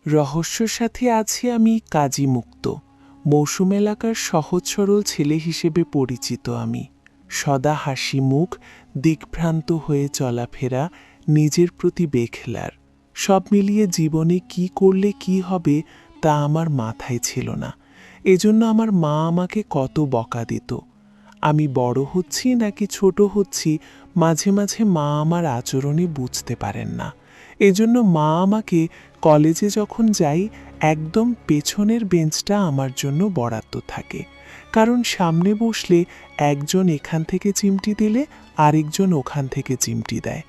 রহস্যর সাথে আছি আমি কাজী মুক্ত। মৌসুম এলাকার সহজ সরল ছেলে হিসেবে পরিচিত আমি। সদা হাসি মুখ, দিগ্ভ্রান্ত হয়ে চলাফেরা, নিজের প্রতি বেখেলার। সব মিলিয়ে জীবনে কি করলে কি হবে তা আমার মাথায় ছিল না। এজন্য আমার মা আমাকে কত বকা দিত। আমি বড় হচ্ছি নাকি ছোট হচ্ছি মাঝে মাঝে মা আমার আচরণে বুঝতে পারেন না। এজন্য মা আমাকে কলেজে যখন যাই একদম পেছনের বেঞ্চটা আমার জন্য বরাদ্দ থাকে, কারণ সামনে বসলে একজন এখান থেকে চিমটি দিলে আরেকজন ওখান থেকে চিমটি দেয়।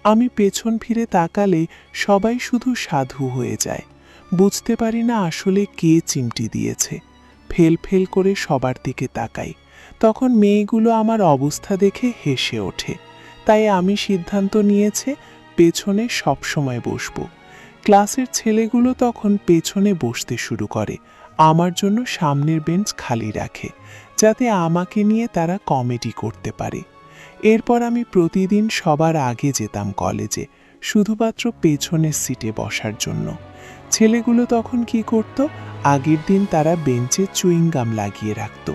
আমি পেছন ফিরে তাকালে সবাই শুধু সাধু হয়ে যায়। বুঝতে পারি না আসলে কে চিমটি দিয়েছে। ফেল ফেল করে সবার দিকে তাকাই। তখন মেয়েগুলো আমার অবস্থা দেখে হেসে ওঠে। তাই আমি সিদ্ধান্ত নিয়েছে পেছনে সবসময় বসব। ক্লাসের ছেলেগুলো তখন পেছনে বসতে শুরু করে, আমার জন্য সামনের বেঞ্চ খালি রাখে, যাতে আমাকে নিয়ে তারা কমেডি করতে পারে। এরপর আমি প্রতিদিন সবার আগে যেতাম কলেজে, শুধুমাত্র পেছনের সিটে বসার জন্য। ছেলেগুলো তখন কি করত, আগের দিন তারা বেঞ্চে চুইংগাম লাগিয়ে রাখত,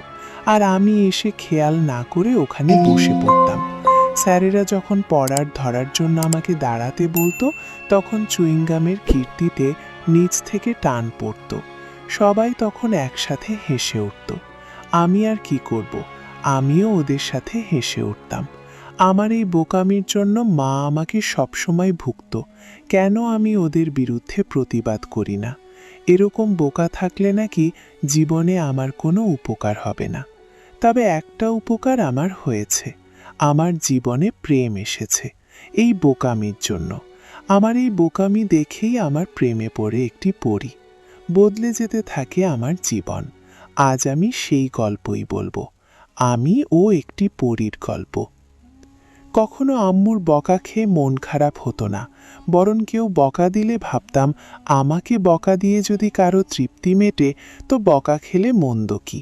আর আমি এসে খেয়াল না করে ওখানে বসে পড়তাম। স্যারেরা যখন পড়ার ধরার জন্য আমাকে দাঁড়াতে বলতো, তখন চুইংগামের কীর্তিতে নিচ থেকে টান পড়ত। সবাই তখন একসাথে হেসে উঠত। আমি আর কি করব, আমিও ওদের সাথে হেসে উঠতাম। আমার এই বোকামির জন্য মা আমাকে সবসময় ভুগত। কেন আমি ওদের বিরুদ্ধে প্রতিবাদ করি না? এরকম বোকা থাকলে নাকি জীবনে আমার কোনো উপকার হবে না। তবে একটা উপকার আমার হয়েছে, আমার জীবনে প্রেম এসেছে এই বোকামির জন্য। আমার এই বোকামি দেখেই আমার প্রেমে পড়ে একটি পরী। বদলে যেতে থাকে আমার জীবন। আজ আমি সেই গল্পই বলবো, আমি ও একটি পরীর গল্প। কখনো আম্মুর বকা খেয়ে মন খারাপ হতো না, বরং কেউ বকা দিলে ভাবতাম আমাকে বকা দিয়ে যদি কারো তৃপ্তি মেটে তো বকা খেলে মন্দ কি।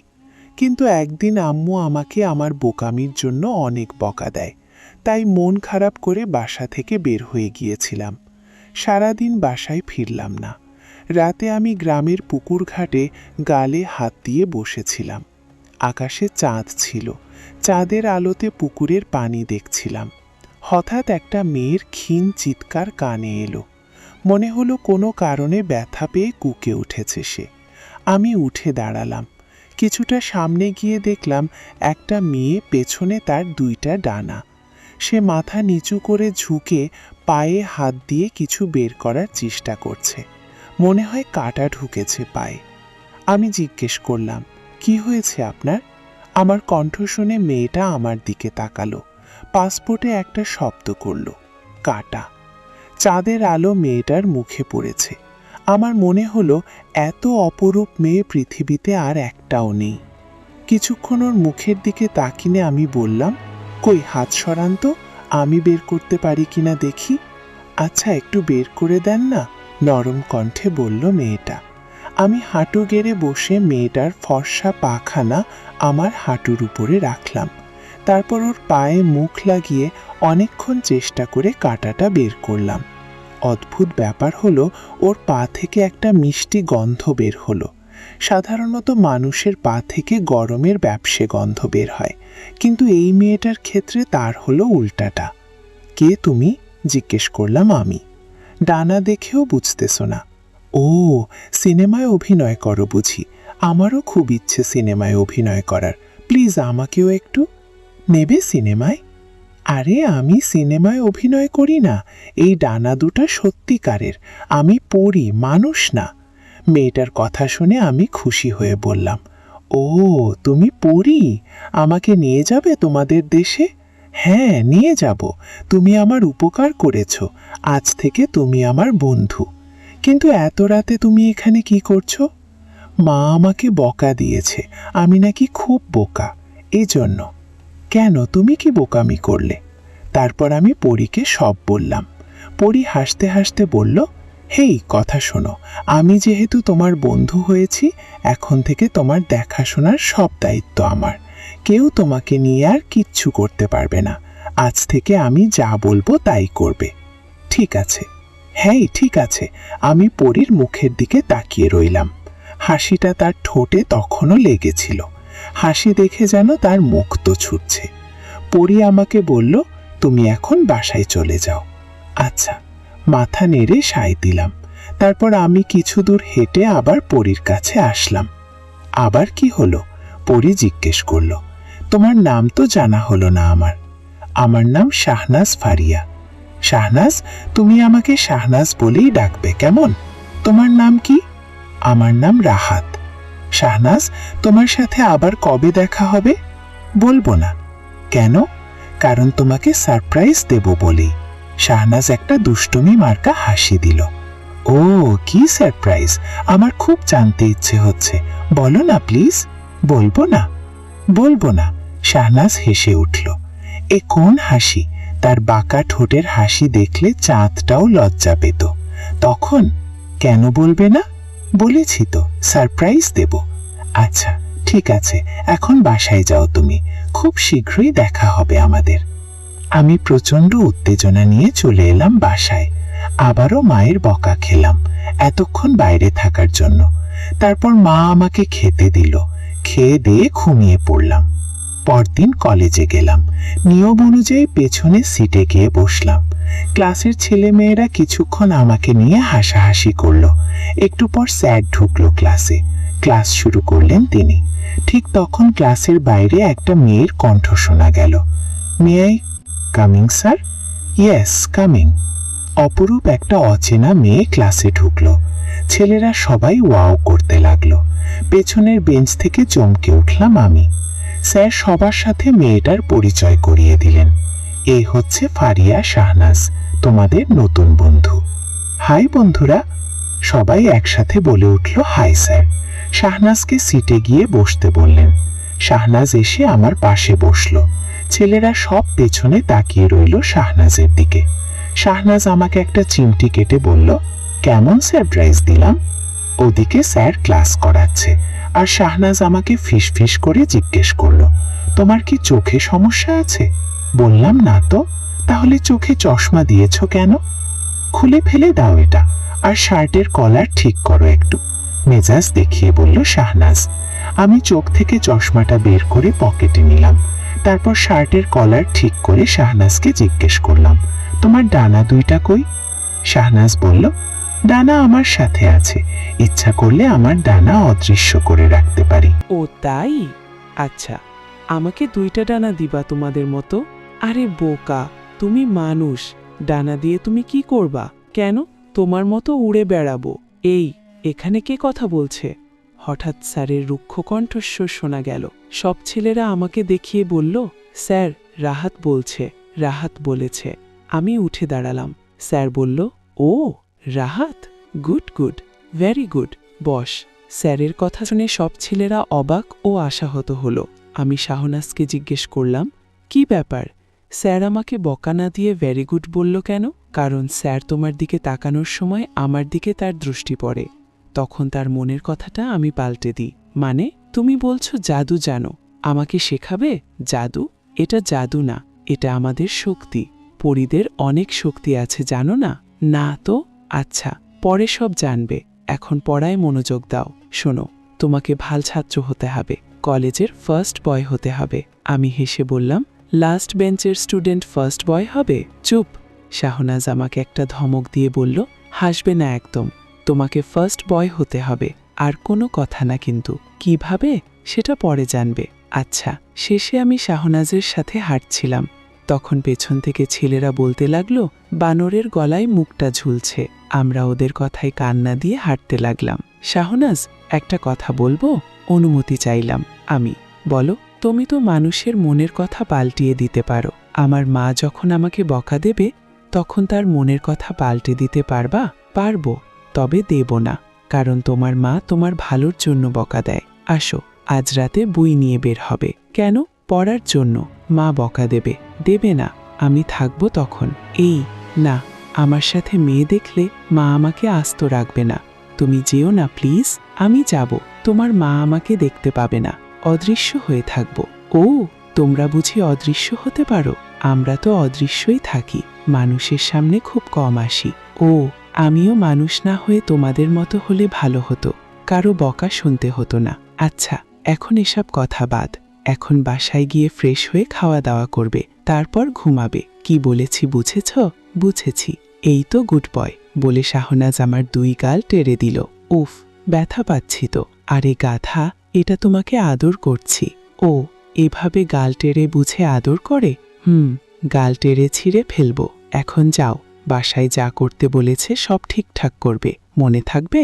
কিন্তু একদিন আম্মু আমাকে আমার বোকামির জন্য অনেক বকা দেয়। তাই মন খারাপ করে বাসা থেকে বের হয়ে গিয়েছিলাম। সারাদিন বাসায় ফিরলাম না। রাতে আমি গ্রামের পুকুর ঘাটে গালে হাত দিয়ে বসেছিলাম। আকাশে চাঁদ ছিল, চাঁদের আলোতে পুকুরের পানি দেখছিলাম। হঠাৎ একটা মেয়ের ক্ষীণ চিৎকার কানে এলো। মনে হলো কোনো কারণে ব্যথা পেয়ে কুকে উঠেছে সে। আমি উঠে দাঁড়ালাম। কিছুটা সামনে গিয়ে দেখলাম একটা মেয়ে, পেছনে তার দুইটা ডানা। সে মাথা নিচু করে ঝুঁকে পায়ে হাত দিয়ে কিছু বের করার চেষ্টা করছে। মনে হয় কাঁটা ঢুকেছে পায়ে। আমি জিজ্ঞেস করলাম, কি হয়েছে আপনার? আমার কণ্ঠ শুনে মেয়েটা আমার দিকে তাকালো। পাসপোর্টে একটা শব্দ করল, কাঁটা। চাঁদের আলো মেয়েটার মুখে পড়েছে। আমার মনে হলো এত অপরূপ মেয়ে পৃথিবীতে আর একটাও নেই। কিছুক্ষণ ওর মুখের দিকে তাকিয়ে আমি বললাম, কই হাত সরান তো, আমি বের করতে পারি কিনা দেখি। আচ্ছা একটু বের করে দেন না, নরম কণ্ঠে বলল মেয়েটা। আমি হাঁটু গেড়ে বসে মেয়েটার ফর্সা পাখানা আমার হাঁটুর উপরে রাখলাম। তারপর ওর পায়ে মুখ লাগিয়ে অনেকক্ষণ চেষ্টা করে কাঁটাটা বের করলাম। অদ্ভুত ব্যাপার হলো, ওর পা থেকে একটা মিষ্টি গন্ধ বের হলো। সাধারণত মানুষের পা থেকে গরমের ব্যবসে গন্ধ বের হয়, কিন্তু এই মেয়েটার ক্ষেত্রে তার হলো উল্টাটা। কে তুমি? জিজ্ঞেস করলাম আমি। ডানা দেখেও বুঝতেছ না? ও, সিনেমায় অভিনয় করো বুঝি? আমারও খুব ইচ্ছে সিনেমায় অভিনয় করার। প্লিজ আমাকেও একটু নেবে সিনেমায়? আরে আমি সিনেমায় অভিনয় করি না, এই ডানা দুটা সত্যিকারের। আমি পড়ি, মানুষ না। মেয়েটার কথা শুনে আমি খুশি হয়ে বললাম, ও তুমি পড়ি, আমাকে নিয়ে যাবে তোমাদের দেশে? হ্যাঁ নিয়ে যাব, তুমি আমার উপকার করেছ, আজ থেকে তুমি আমার বন্ধু। কিন্তু এত রাতে তুমি এখানে কি করছো? মা আমাকে বকা দিয়েছে, আমি নাকি খুব বোকা, এই জন্য। কেন, তুমি কি বোকামি করলে? তারপর আমি পরীকে সব বললাম। পরী হাসতে হাসতে বলল, হেই কথা শোনো, আমি যেহেতু তোমার বন্ধু হয়েছি, এখন থেকে তোমার দেখাশোনার সব দায়িত্ব আমার। কেউ তোমাকে নিয়ে আর কিচ্ছু করতে পারবে না। আজ থেকে আমি যা বলবো তাই করবে, ঠিক আছে? হ্যাঁ ঠিক আছে। আমি পরীর মুখের দিকে তাকিয়ে রইলাম। হাসিটা তার ঠোঁটে তখনও লেগেছিল। হাসি দেখে যেন তার মুখ তো ছুটছে। পরী আমাকে বলল, তুমি এখন বাসায় চলে যাও। আচ্ছা, মাথা নেড়ে সায় দিলাম। তারপর আমি কিছু দূর হেঁটে আবার পরীর কাছে আসলাম। আবার কি হলো? পরী জিজ্ঞেস করল। তোমার নাম তো জানা হলো না আমার। আমার নাম শাহনাজ ফারিয়া। শাহনাজ, তুমি আমাকে শাহনাজ বলেই ডাকবে, কেমন? তোমার নাম কি? আমার নাম রাহাত। শাহনাজ, তোমার সাথে আবার কবে দেখা হবে? বলবো না। কেন? কারণ তোমাকে সারপ্রাইজ দেব বলেই। শাহনাজ একটা দুষ্টুমি মার্কা হাসি দিল। ও, কি সারপ্রাইজ? আমার খুব জানতে ইচ্ছে হচ্ছে, বলো না প্লিজ। বলবো না। বলবো না। শাহনাজ হেসে উঠল। এ কোন হাসি? তার বাঁকা ঠোঁটের হাসি দেখলে চাঁদটাও লজ্জা পেত। তখন কেন বলবে না? বলেছি তো, সারপ্রাইজ দেব। আচ্ছা ঠিক আছে, এখন বাসায় যাও তুমি। খুব শীঘ্রই দেখা হবে আমাদের। আমি প্রচন্ড উত্তেজনা নিয়ে চলে এলাম বাসায়। আবারও মায়ের বকা খেলাম এতক্ষণ বাইরে থাকার জন্য। তারপর মা আমাকে খেতে দিল। খেয়ে দিয়ে ঘুমিয়ে পড়লাম। পরদিন কলেজে গেলাম। নিয়ম অনুযায়ী পেছনে সিটে গিয়ে বসলাম। ক্লাসের ছেলে মেয়েরা কিছুক্ষণ আমাকে নিয়ে হাসাহাসি করলো। একটু পর স্যার ঢুকলো ক্লাসে। ক্লাস শুরু করলেন তিনি। ঠিক তখন ক্লাসের বাইরে একটা মেয়ের কণ্ঠ শোনা গেল। May I coming sir? Yes, coming. অপরূপ একটা অচেনা মেয়ে ক্লাসে ঢুকলো। ছেলেরা সবাই ওয়াও করতে লাগলো। পেছনের বেঞ্চ থেকে চমকে উঠলাম আমি। স্যার সবার সাথে মেয়েটার পরিচয় করিয়ে দিলেন। এই হচ্ছে ফারিয়া শাহনাজ, তোমাদের নতুন বন্ধু। হাই বন্ধুরা, সবাই একসাথে বলে উঠল হাই স্যার। শাহনাজকে সিটে গিয়ে বসতে বললেন। শাহনাজ এসে আমার পাশে বসলো। ছেলেরা সব পেছনে তাকিয়ে রইল শাহনাজের দিকে। শাহনাজ আমাকে একটা চিমটি কেটে বলল, কেমন সারপ্রাইজ দিলাম? ওদিকে স্যার ক্লাস করাচ্ছে, আর শাহনাজ আমাকে ফিসফিস করে জিজ্ঞেস করলো, তোমার কি চোখে সমস্যা আছে? বললাম না তো। তাহলে চোখে চশমা দিয়েছ কেন? খুলে ফেলে দাও এটা, আর শার্টের কলার ঠিক করো একটু, মেজাজ দেখিয়ে বলল শাহনাজ। আমি চোখ থেকে চশমাটা বের করে পকেটে নিলাম। তারপর শার্টের কলার ঠিক করে শাহনাজকে জিজ্ঞেস করলাম, তোমার ডানা দুইটা কই? শাহনাজ বলল, ডানা আমার সাথে আছে, ইচ্ছা করলে আমার ডানা অদৃশ্য করে রাখতে পারি। ও তাই? আচ্ছা, আমাকে দুইটা ডানা দিবা তোমাদের মতো? আরে বোকা, তুমি মানুষ, ডানা দিয়ে তুমি কি করবা? কেন, তোমার মতো উড়ে বেড়াবো? এই, এখানে কে কথা বলছে? হঠাৎ স্যারের রুক্ষ কণ্ঠস্বর শোনা গেল। সব ছেলেরা আমাকে দেখিয়ে বলল, স্যার, রাহাত বলছে, রাহাত বলেছে। আমি উঠে দাঁড়ালাম। স্যার বলল, ও Rahat, good good, very good, boss. স্যারের কথা শুনে সব ছেলেরা অবাক ও আশাহত হলো। আমি শাহনাজকে জিজ্ঞেস করলাম, কি ব্যাপার? স্যার আমাকে বকা না দিয়ে ভেরি গুড বলল কেন? কারণ স্যার তোমার দিকে তাকানোর সময় আমার দিকে তার দৃষ্টি পড়ে। তখন তার মনের কথাটা আমি পাল্টে দিই। মানে, তুমি বলছো জাদু জানো, আমাকে শেখাবে? জাদু? এটা জাদু না, এটা আমাদের শক্তি। পরীদের অনেক শক্তি আছে, জানো না? না তো। আচ্ছা, পরে সব জানবে, এখন পড়ায় মনোযোগ দাও। শোনো, তোমাকে ভাল ছাত্র হতে হবে, কলেজের ফার্স্ট বয় হতে হবে। আমি হেসে বললাম, লাস্ট বেঞ্চের স্টুডেন্ট ফার্স্ট বয় হবে? চুপ। শাহনাজ আমাকে একটা ধমক দিয়ে বলল, হাসবে না একদম, তোমাকে ফার্স্ট বয় হতে হবে, আর কোনো কথা না কিন্তু। কিভাবে সেটা পরে জানবে। আচ্ছা। শেষে আমি শাহনাজের সাথে হাঁটছিলাম। তখন পেছন থেকে ছেলেরা বলতে লাগলো, বানরের গলায় মুখটা ঝুলছে। আমরা ওদের কথায় কান্না দিয়ে হাঁটতে লাগলাম। শাহনাজ, একটা কথা বলবো? অনুমতি চাইলাম আমি। বলো। তুমি তো মানুষের মনের কথা পাল্টিয়ে দিতে পারো। আমার মা যখন আমাকে বকা দেবে, তখন তার মনের কথা পাল্টে দিতে পারবা? পারবো, তবে দেব না, কারণ তোমার মা তোমার ভালোর জন্য বকা দেয়। আসো, আজ রাতে বই নিয়ে বের হবে। কেন? পড়ার জন্য। মা বকা দেবে? দেবে না, আমি থাকবো তখন। এই না, আমার সাথে মেয়ে দেখলে মা আমাকে আস্ত রাখবে না। তুমি যেও না প্লিজ। আমি যাব, তোমার মা আমাকে দেখতে পাবে না, অদৃশ্য হয়ে থাকবো। ও, তোমরা বুঝি অদৃশ্য হতে পারো? আমরা তো অদৃশ্যই থাকি, মানুষের সামনে খুব কম আসি। ও আমিও মানুষ না হয়ে তোমাদের মতো হলে ভালো হতো, কারো বকা শুনতে হতো না। আচ্ছা, এখন এসব কথা বাদ, এখন বাসায় গিয়ে ফ্রেশ হয়ে খাওয়া দাওয়া করবে, তারপর ঘুমাবে। কি বলেছি বুঝেছ? বুঝেছি, এই তো গুড বয় বলে শাহনাজ আমার 2 গাল টেরে দিল। উফ, ব্যথা পাচ্ছি তো। আরে গাধা, এটা তোমাকে আদর করছি। ও, এভাবে গাল টেরে বুঝে আদর করে? গাল টেরে ছিঁড়ে ফেলবো। এখন যাও, বাসায় যা করতে বলেছে সব ঠিকঠাক করবে, মনে থাকবে?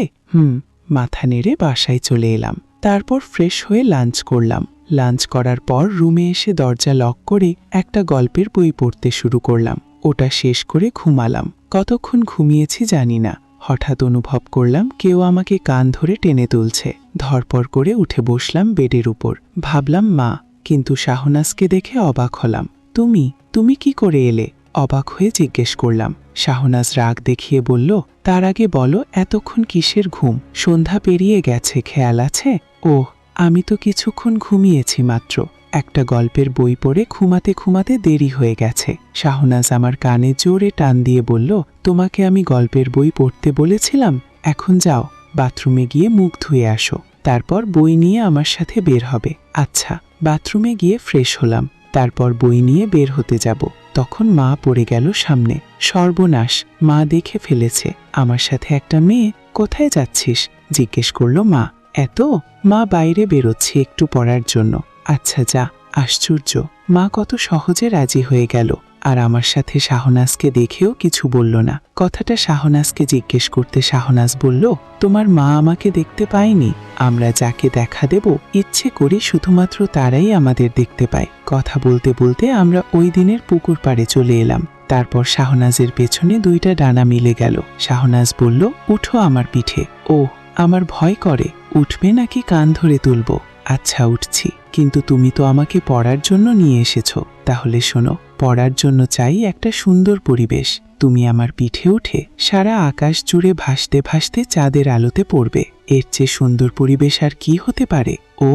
মাথা নেড়ে বাসায় চলে এলাম। তারপর ফ্রেশ হয়ে লাঞ্চ করলাম। লাঞ্চ করার পর রুমে এসে দরজা লক করে একটা গল্পের বই পড়তে শুরু করলাম। ওটা শেষ করে ঘুমালাম। কতক্ষণ ঘুমিয়েছি জানি না। হঠাৎ অনুভব করলাম কেউ আমাকে কান ধরে টেনে তুলছে। ধরপড় করে উঠে বসলাম বেডের উপর। ভাবলাম মা, কিন্তু শাহনাজকে দেখে অবাক হলাম। তুমি কি করে এলে? অবাক হয়ে জিজ্ঞেস করলাম। শাহনাজ রাগ দেখিয়ে বলল, তার আগে বলো এতক্ষণ কিসের ঘুম? সন্ধ্যা পেরিয়ে গেছে, খেয়াল আছে? ওহ, আমি তো কিছুক্ষণ ঘুমিয়েছি মাত্র। একটা গল্পের বই পড়ে ঘুমাতে ঘুমাতে দেরি হয়ে গেছে। শাহনাজ আমার কানে জোরে টান দিয়ে বলল, তোমাকে আমি গল্পের বই পড়তে বলেছিলাম? এখন যাও, বাথরুমে গিয়ে মুখ ধুয়ে আসো, তারপর বই নিয়ে আমার সাথে বের হবে। আচ্ছা। বাথরুমে গিয়ে ফ্রেশ হলাম, তারপর বই নিয়ে বের হতে যাব। তখন মা পড়ে গেল সামনে। সর্বনাশ, মা দেখে ফেলেছে আমার সাথে একটা মেয়ে। কোথায় যাচ্ছিস? জিজ্ঞেস করল মা। মা বাইরে বেরোচ্ছি একটু পড়ার জন্য। আচ্ছা যা। আশ্চর্য, মা কত সহজে রাজি হয়ে গেল, আর আমার সাথে শাহনাজকে দেখেও কিছু বলল না। কথাটা শাহনাজকে জিজ্ঞেস করতে শাহনাজ বলল, তোমার মা আমাকে দেখতে পায়নি। আমরা যাকে দেখা দেব ইচ্ছে করি শুধুমাত্র তারাই আমাদের দেখতে পায়। কথা বলতে বলতে আমরা ওই দিনের পুকুর পাড়ে চলে এলাম। তারপর শাহনাজের পেছনে 2টা ডানা মিলে গেল। শাহনাজ বলল, উঠো আমার পিঠে। ওহ, আমার ভয় করে। উঠবে নাকি কান ধরে তুলব? আচ্ছা উঠছি, কিন্তু তুমি তো আমাকে পড়ার জন্য নিয়ে এসেছো। তাহলে শোনো, পড়ার জন্য চাই একটা সুন্দর পরিবেশ। তুমি আমার পিঠে উঠে সারা আকাশ জুড়ে ভাসতে ভাসতে চাঁদের আলোতে পড়বে। এর চেয়ে সুন্দর পরিবেশ আর কি হতে পারে? ও,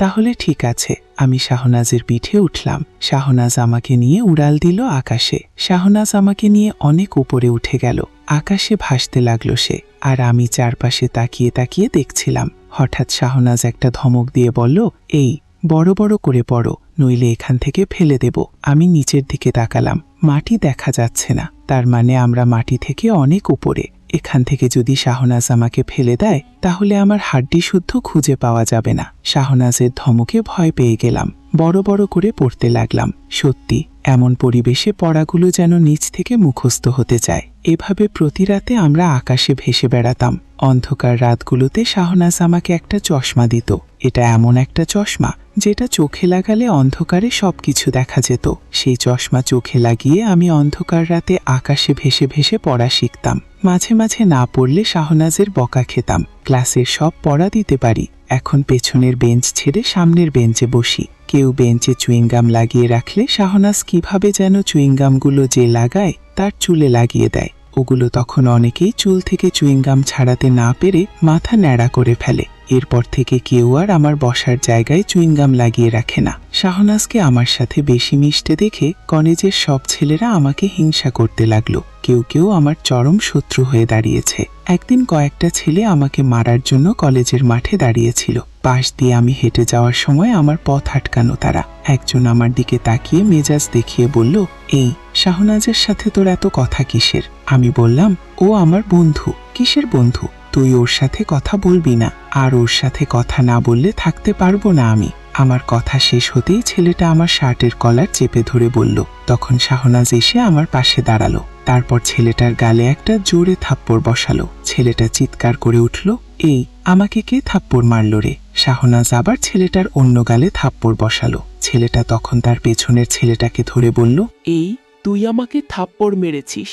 তাহলে ঠিক আছে। আমি শাহনাজের পিঠে উঠলাম। শাহনাজ আমাকে নিয়ে উড়াল দিল আকাশে। শাহনাজ আমাকে নিয়ে অনেক উপরে উঠে গেল। আকাশে ভাসতে লাগলো সে, আর আমি চারপাশে তাকিয়ে তাকিয়ে দেখছিলাম। হঠাৎ শাহনাজ একটা ধমক দিয়ে বলল, এই, বড় বড় করে পড়ো, নইলে এখান থেকে ফেলে দেব। আমি নিচের দিকে তাকালাম। মাটি দেখা যাচ্ছে না, তার মানে আমরা মাটি থেকে অনেক উপরে। এখান থেকে যদি শাহনাজ আমাকে ফেলে দেয় তাহলে আমার হাড্ডি শুদ্ধ খুঁজে পাওয়া যাবে না। শাহনাজের ধমকে ভয় পেয়ে গেলাম। বড় বড় করে পড়তে লাগলাম। সত্যি, এমন পরিবেশে পড়াগুলো যেন নিচ থেকে মুখস্থ হতে চায়। এভাবে প্রতি রাতে আমরা আকাশে ভেসে বেড়াতাম। অন্ধকার রাতগুলোতে শাহনাজ আমাকে একটা চশমা দিত। এটা এমন একটা চশমা যেটা চোখে লাগালে অন্ধকারে সবকিছু দেখা যেত। সেই চশমা চোখে লাগিয়ে আমি অন্ধকার রাতে আকাশে ভেসে ভেসে পড়া শিখতাম। মাঝে মাঝে না পড়লে শাহনাজের বকা খেতাম। ক্লাসের সব পড়া দিতে পারি। এখন পেছনের বেঞ্চ ছেড়ে সামনের বেঞ্চে বসি। কেউ বেঞ্চে চুইংগাম লাগিয়ে রাখলে শাহনাজ কিভাবে যেন চুইংগামগুলো যে লাগায় তার চুলে লাগিয়ে দেয়। ওগুলো তখন অনেকেই চুল থেকে চুইংগাম ছাড়াতে না পেরে মাথা ন্যাড়া করে ফেলে। এরপর থেকে কেউ আর আমার বসার জায়গায় চুইংগাম লাগিয়ে রাখে না। শাহনাজকে আমার সাথে বেশি মিশতে দেখে কলেজের সব ছেলেরা আমাকে হিংসা করতে লাগলো। কেউ কেউ আমার চরম শত্রু হয়ে দাঁড়িয়েছে। একদিন কয়েকটা ছেলে আমাকে মারার জন্য কলেজের মাঠে দাঁড়িয়েছিল। পাশ দিয়ে আমি হেঁটে যাওয়ার সময় আমার পথ আটকানো তারা। একজন আমার দিকে তাকিয়ে মেজাজ দেখিয়ে বলল, এই, শাহনাজের সাথে তোর এত কথা কিসের? আমি বললাম, ও আমার বন্ধু। কিসের বন্ধু? তুই ওর সাথে কথা বলবি না, আর ওর সাথে কথা না বললে থাকতে পারবো না আমি। আমার কথা শেষ হতেই ছেলেটা আমার শার্টের কলার চেপে ধরে বলল। তখন শাহনাজ এসে আমার পাশে দাঁড়ালো। তারপর ছেলেটার গালে একটা জোরে থাপ্পড় বসালো। ছেলেটা চিৎকার করে উঠল, এই, আমাকে কে থাপ্পড় মারল রে? শাহনাজ আবার ছেলেটার অন্য গালে থাপ্পড় বসালো। ছেলেটা তখন তার পেছনের ছেলেটাকে ধরে বলল, এই, তুই আমাকে থাপ্পড় মেরেছিস?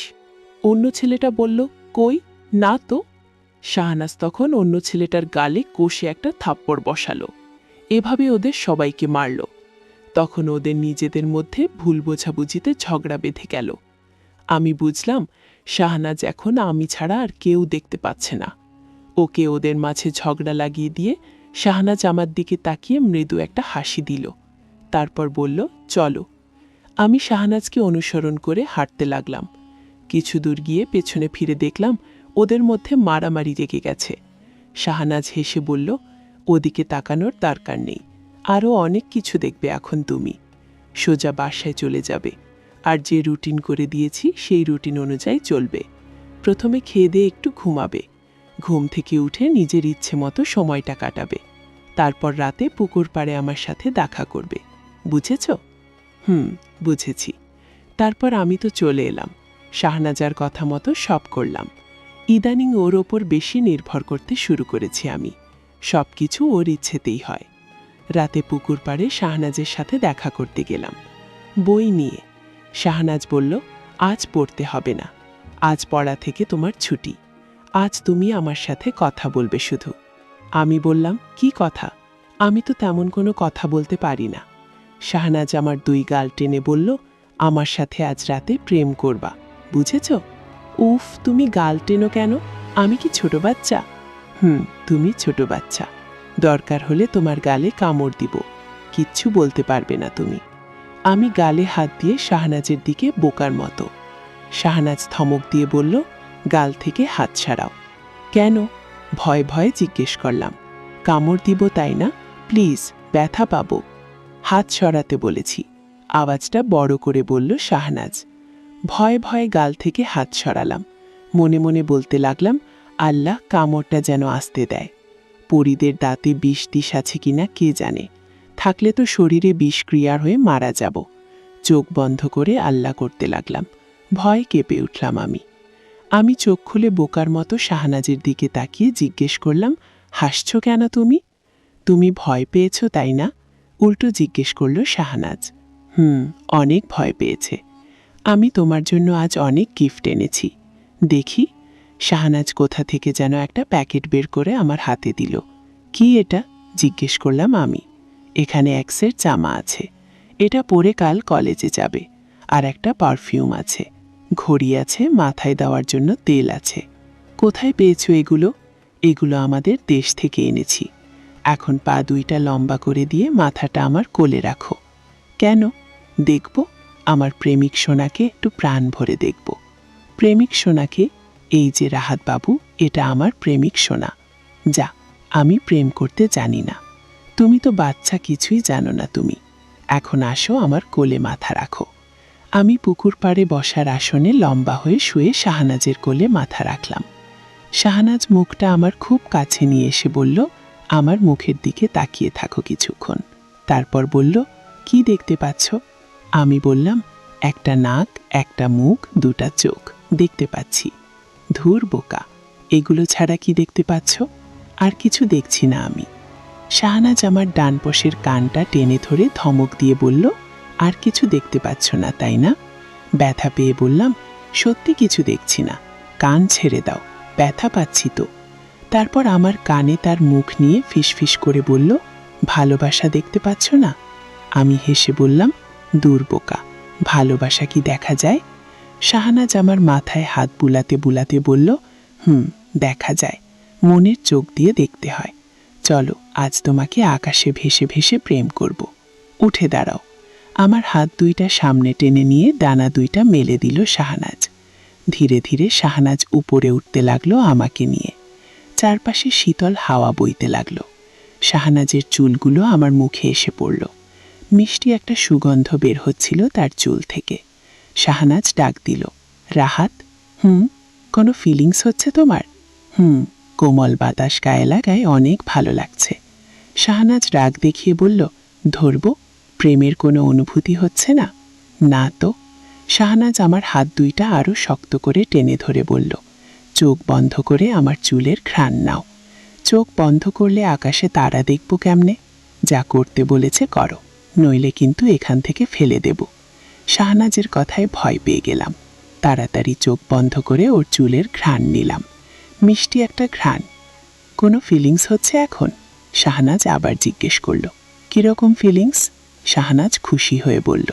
অন্য ছেলেটা বলল, কই, না তো। শাহনাজ তখন অন্য ছেলেটার গালে কষে একটা থাপ্পড় বসালো। এভাবে ওদের সবাইকে মারল। তখন ওদের নিজেদের মধ্যে ভুল বোঝাবুঝিতে ঝগড়া বেঁধে গেল। আমি বুঝলাম শাহনাজ এখন আমি ছাড়া আর কেউ দেখতে পাচ্ছে না। ওকে ওদের মাঝে ঝগড়া লাগিয়ে দিয়ে শাহনাজ আমার দিকে তাকিয়ে মৃদু একটা হাসি দিল। তারপর বলল, চলো। আমি শাহনাজকে অনুসরণ করে হাঁটতে লাগলাম। কিছু দূর গিয়ে পেছনে ফিরে দেখলাম ওদের মধ্যে মারামারি লেগে গেছে। শাহনাজ হেসে বলল, ওদিকে তাকানোর দরকার নেই, আরও অনেক কিছু দেখবে এখন তুমি। সোজা বাসায় চলে যাবে, আর যে রুটিন করে দিয়েছি সেই রুটিন অনুযায়ী চলবে। প্রথমে খেয়ে দিয়ে একটু ঘুমাবে, ঘুম থেকে উঠে নিজের ইচ্ছে মতো সময়টা কাটাবে, তারপর রাতে পুকুর পাড়ে আমার সাথে দেখা করবে। বুঝেছ? বুঝেছি। তারপর আমি তো চলে এলাম, শাহনাজার কথা মতো সব করলাম। ইদানিং ওর ওপর বেশি নির্ভর করতে শুরু করেছি আমি, সব কিছু ওর ইচ্ছেতেই হয়। রাতে পুকুর পাড়ে শাহনাজের সাথে দেখা করতে গেলাম বই নিয়ে। শাহনাজ বলল, আজ পড়তে হবে না, আজ পড়া থেকে তোমার ছুটি, আজ তুমি আমার সাথে কথা বলবে শুধু। আমি বললাম, কি কথা? আমি তো তেমন কোনো কথা বলতে পারি না। শাহনাজ আমার 2 গাল টেনে বলল, আমার সাথে আজ রাতে প্রেম করবা, বুঝেছ? উফ, তুমি গাল টেনো কেন? আমি কি ছোট বাচ্চা? তুমি ছোট বাচ্চা, দরকার হলে তোমার গালে কামড় দিব, কিচ্ছু বলতে পারবে না তুমি। আমি গালে হাত দিয়ে শাহনাজের দিকে বোকার মতো। শাহনাজ ধমক দিয়ে বলল, গাল থেকে হাত ছাড়াও। কেন? ভয় ভয়ে জিজ্ঞেস করলাম। কামড় দিব তাই না? প্লিজ, ব্যথা পাবো। হাত সরাতে বলেছি, আওয়াজটা বড় করে বলল শাহনাজ। ভয়ে ভয়ে গাল থেকে হাত সরালাম, মনে মনে বলতে লাগলাম, আল্লাহ কামড়টা যেন আসতে দেয়। পরীদের দাঁতে বিষ টিষ আছে কিনা কে জানে, থাকলে তো শরীরে বিষ ক্রিয়ার হয়ে মারা যাব। চোখ বন্ধ করে আল্লাহ করতে লাগলাম, ভয় কেঁপে উঠলাম আমি চোখ খুলে বোকার মতো শাহনাজের দিকে তাকিয়ে জিজ্ঞেস করলাম, হাসছ কেন তুমি? তুমি ভয় পেয়েছ তাই না? উল্টো জিজ্ঞেস করল শাহনাজ। অনেক ভয় পেয়েছে। আমি তোমার জন্য আজ অনেক গিফট এনেছি, দেখি। শাহনাজ কোথা থেকে যেন একটা প্যাকেট বের করে আমার হাতে দিল। কি এটা? জিজ্ঞেস করলাম আমি। এখানে এক সেট জামা আছে, এটা পরে কাল কলেজে যাবে। আর একটা পারফিউম আছে, ঘড়ি আছে, মাথায় দেওয়ার জন্য তেল আছে। কোথায় পেয়েছো এগুলো? এগুলো আমাদের দেশ থেকে এনেছি। এখন পা 2টা লম্বা করে দিয়ে মাথাটা আমার কোলে রাখো। কেন? দেখব, আমার প্রেমিক সোনাকে একটু প্রাণ ভরে দেখব। প্রেমিক সোনাকে? এই যে রাহাত বাবু, এটা আমার প্রেমিক সোনা। যা, আমি প্রেম করতে জানি না। তুমি তো বাচ্চা, কিছুই জানো না তুমি। এখন আসো, আমার কোলে মাথা রাখো। আমি পুকুর পাড়ে বসার আসনে লম্বা হয়ে শুয়ে শাহনাজের কোলে মাথা রাখলাম। শাহনাজ মুখটা আমার খুব কাছে নিয়ে এসে বলল, আমার মুখের দিকে তাকিয়ে থাকো কিছুক্ষণ। তারপর বলল, কি দেখতে পাচ্ছ? আমি বললাম, একটা নাক, একটা মুখ, 2টা চোখ দেখতে পাচ্ছি। ধুর বোকা, এগুলো ছাড়া কি দেখতে পাচ্ছ? আর কিছু দেখছি না আমি। শাহনাজ আমার ডান পাশের কানটা টেনে ধরে ধমক দিয়ে বলল, আর কিছু দেখতে পাচ্ছ না তাই না? ব্যথা পেয়ে বললাম, সত্যি কিছু দেখছি না, কান ছেড়ে দাও, ব্যথা পাচ্ছি তো। তারপর আমার কানে তার মুখ নিয়ে ফিসফিস করে বলল, ভালোবাসা দেখতে পাচ্ছ না? আমি হেসে বললাম, দূর বোকা, ভালোবাসা কি দেখা যায়? শাহনাজ আমার মাথায় হাত বুলাতে বুলাতে বলল, দেখা যায়, মনের চোখ দিয়ে দেখতে হয়। চলো, আজ তোমাকে আকাশে ভেসে ভেসে প্রেম করব। উঠে দাঁড়াও। আমার হাত 2টা সামনে টেনে নিয়ে ডানা 2টা মেলে দিল শাহনাজ। ধীরে ধীরে শাহনাজ উপরে উঠতে লাগলো আমাকে নিয়ে। চারপাশে শীতল হাওয়া বইতে লাগলো। শাহনাজের চুলগুলো আমার মুখে এসে পড়ল। মিষ্টি একটা সুগন্ধ বের হচ্ছিল তার চুল থেকে। শাহনাজ ডাক দিল, রাহাত। কোনো ফিলিংস হচ্ছে তোমার? কোমল বাতাস গায়ে লাগায় অনেক ভালো লাগছে। শাহনাজ রাগ দেখিয়ে বলল, ধরব? প্রেমের কোনো অনুভূতি হচ্ছে না? না তো। শাহনাজ আমার হাত 2টা আরও শক্ত করে টেনে ধরে বলল, চোখ বন্ধ করে আমার চুলের ঘ্রাণ নাও। চোখ বন্ধ করলে আকাশে তারা দেখব কেমনে? যা করতে বলেছে করো, নইলে কিন্তু এখান থেকে ফেলে দেব। শাহনাজের কথায় ভয় পেয়ে গেলাম। তাড়াতাড়ি চোখ বন্ধ করে ওর চুলের ঘ্রাণ নিলাম। মিষ্টি একটা ঘ্রাণ। কোনো ফিলিংস হচ্ছে এখন? শাহনাজ আবার জিজ্ঞেস করল। কীরকম ফিলিংস? শাহনাজ খুশি হয়ে বলল,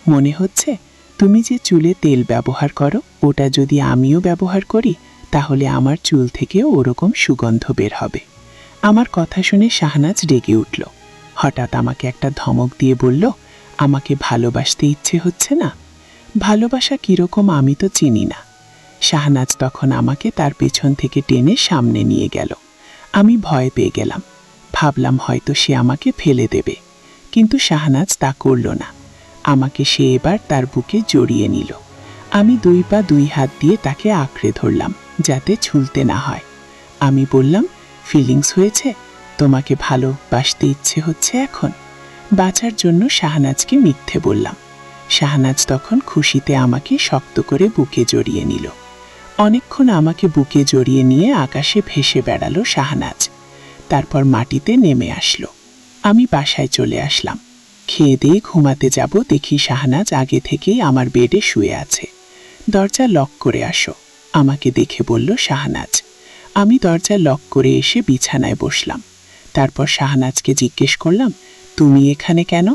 মনে হচ্ছে তুমি যে চুলে তেল ব্যবহার করো, ওটা যদি আমিও ব্যবহার করি, তাহলে আমার চুল থেকেও ওরকম সুগন্ধ বের হবে। আমার কথা শুনে শাহনাজ রেগে উঠল। হঠাৎ আমাকে একটা ধমক দিয়ে বলল, আমাকে ভালোবাসতে ইচ্ছে হচ্ছে না? ভালোবাসা কীরকম আমি তো চিনি না। শাহনাজ তখন আমাকে তার পেছন থেকে টেনে সামনে নিয়ে গেল। আমি ভয় পেয়ে গেলাম, ভাবলাম হয়তো সে আমাকে ফেলে দেবে, কিন্তু শাহনাজ তা করল না। আমাকে সে এবার তার বুকে জড়িয়ে নিল। আমি 2 পা 2 হাত দিয়ে তাকে আঁকড়ে ধরলাম যাতে ঝুলতে না হয়। আমি বললাম, ফিলিংস হয়েছে? তোমাকে ভালোবাসতে ইচ্ছে হচ্ছে এখন? বাঁচার জন্য শাহনাজকে মিথ্যে বললাম। শাহনাজ তখন খুশিতে আমাকে শক্ত করে বুকে জড়িয়ে নিল। অনেকক্ষণ আমাকে বুকে জড়িয়ে নিয়ে আকাশে ভেসে বেড়ালো শাহনাজ। তারপর মাটিতে নেমে আসলো। আমি বাসায় চলে আসলাম। খেয়ে দিয়ে ঘুমাতে যাব, দেখি শাহনাজ আগে থেকেই আমার বেডে শুয়ে আছে। দরজা লক করে আসো, আমাকে দেখে বলল শাহনাজ। আমি দরজা লক করে এসে বিছানায় বসলাম। তারপর শাহনাজকে জিজ্ঞেস করলাম, তুমি এখানে কেন?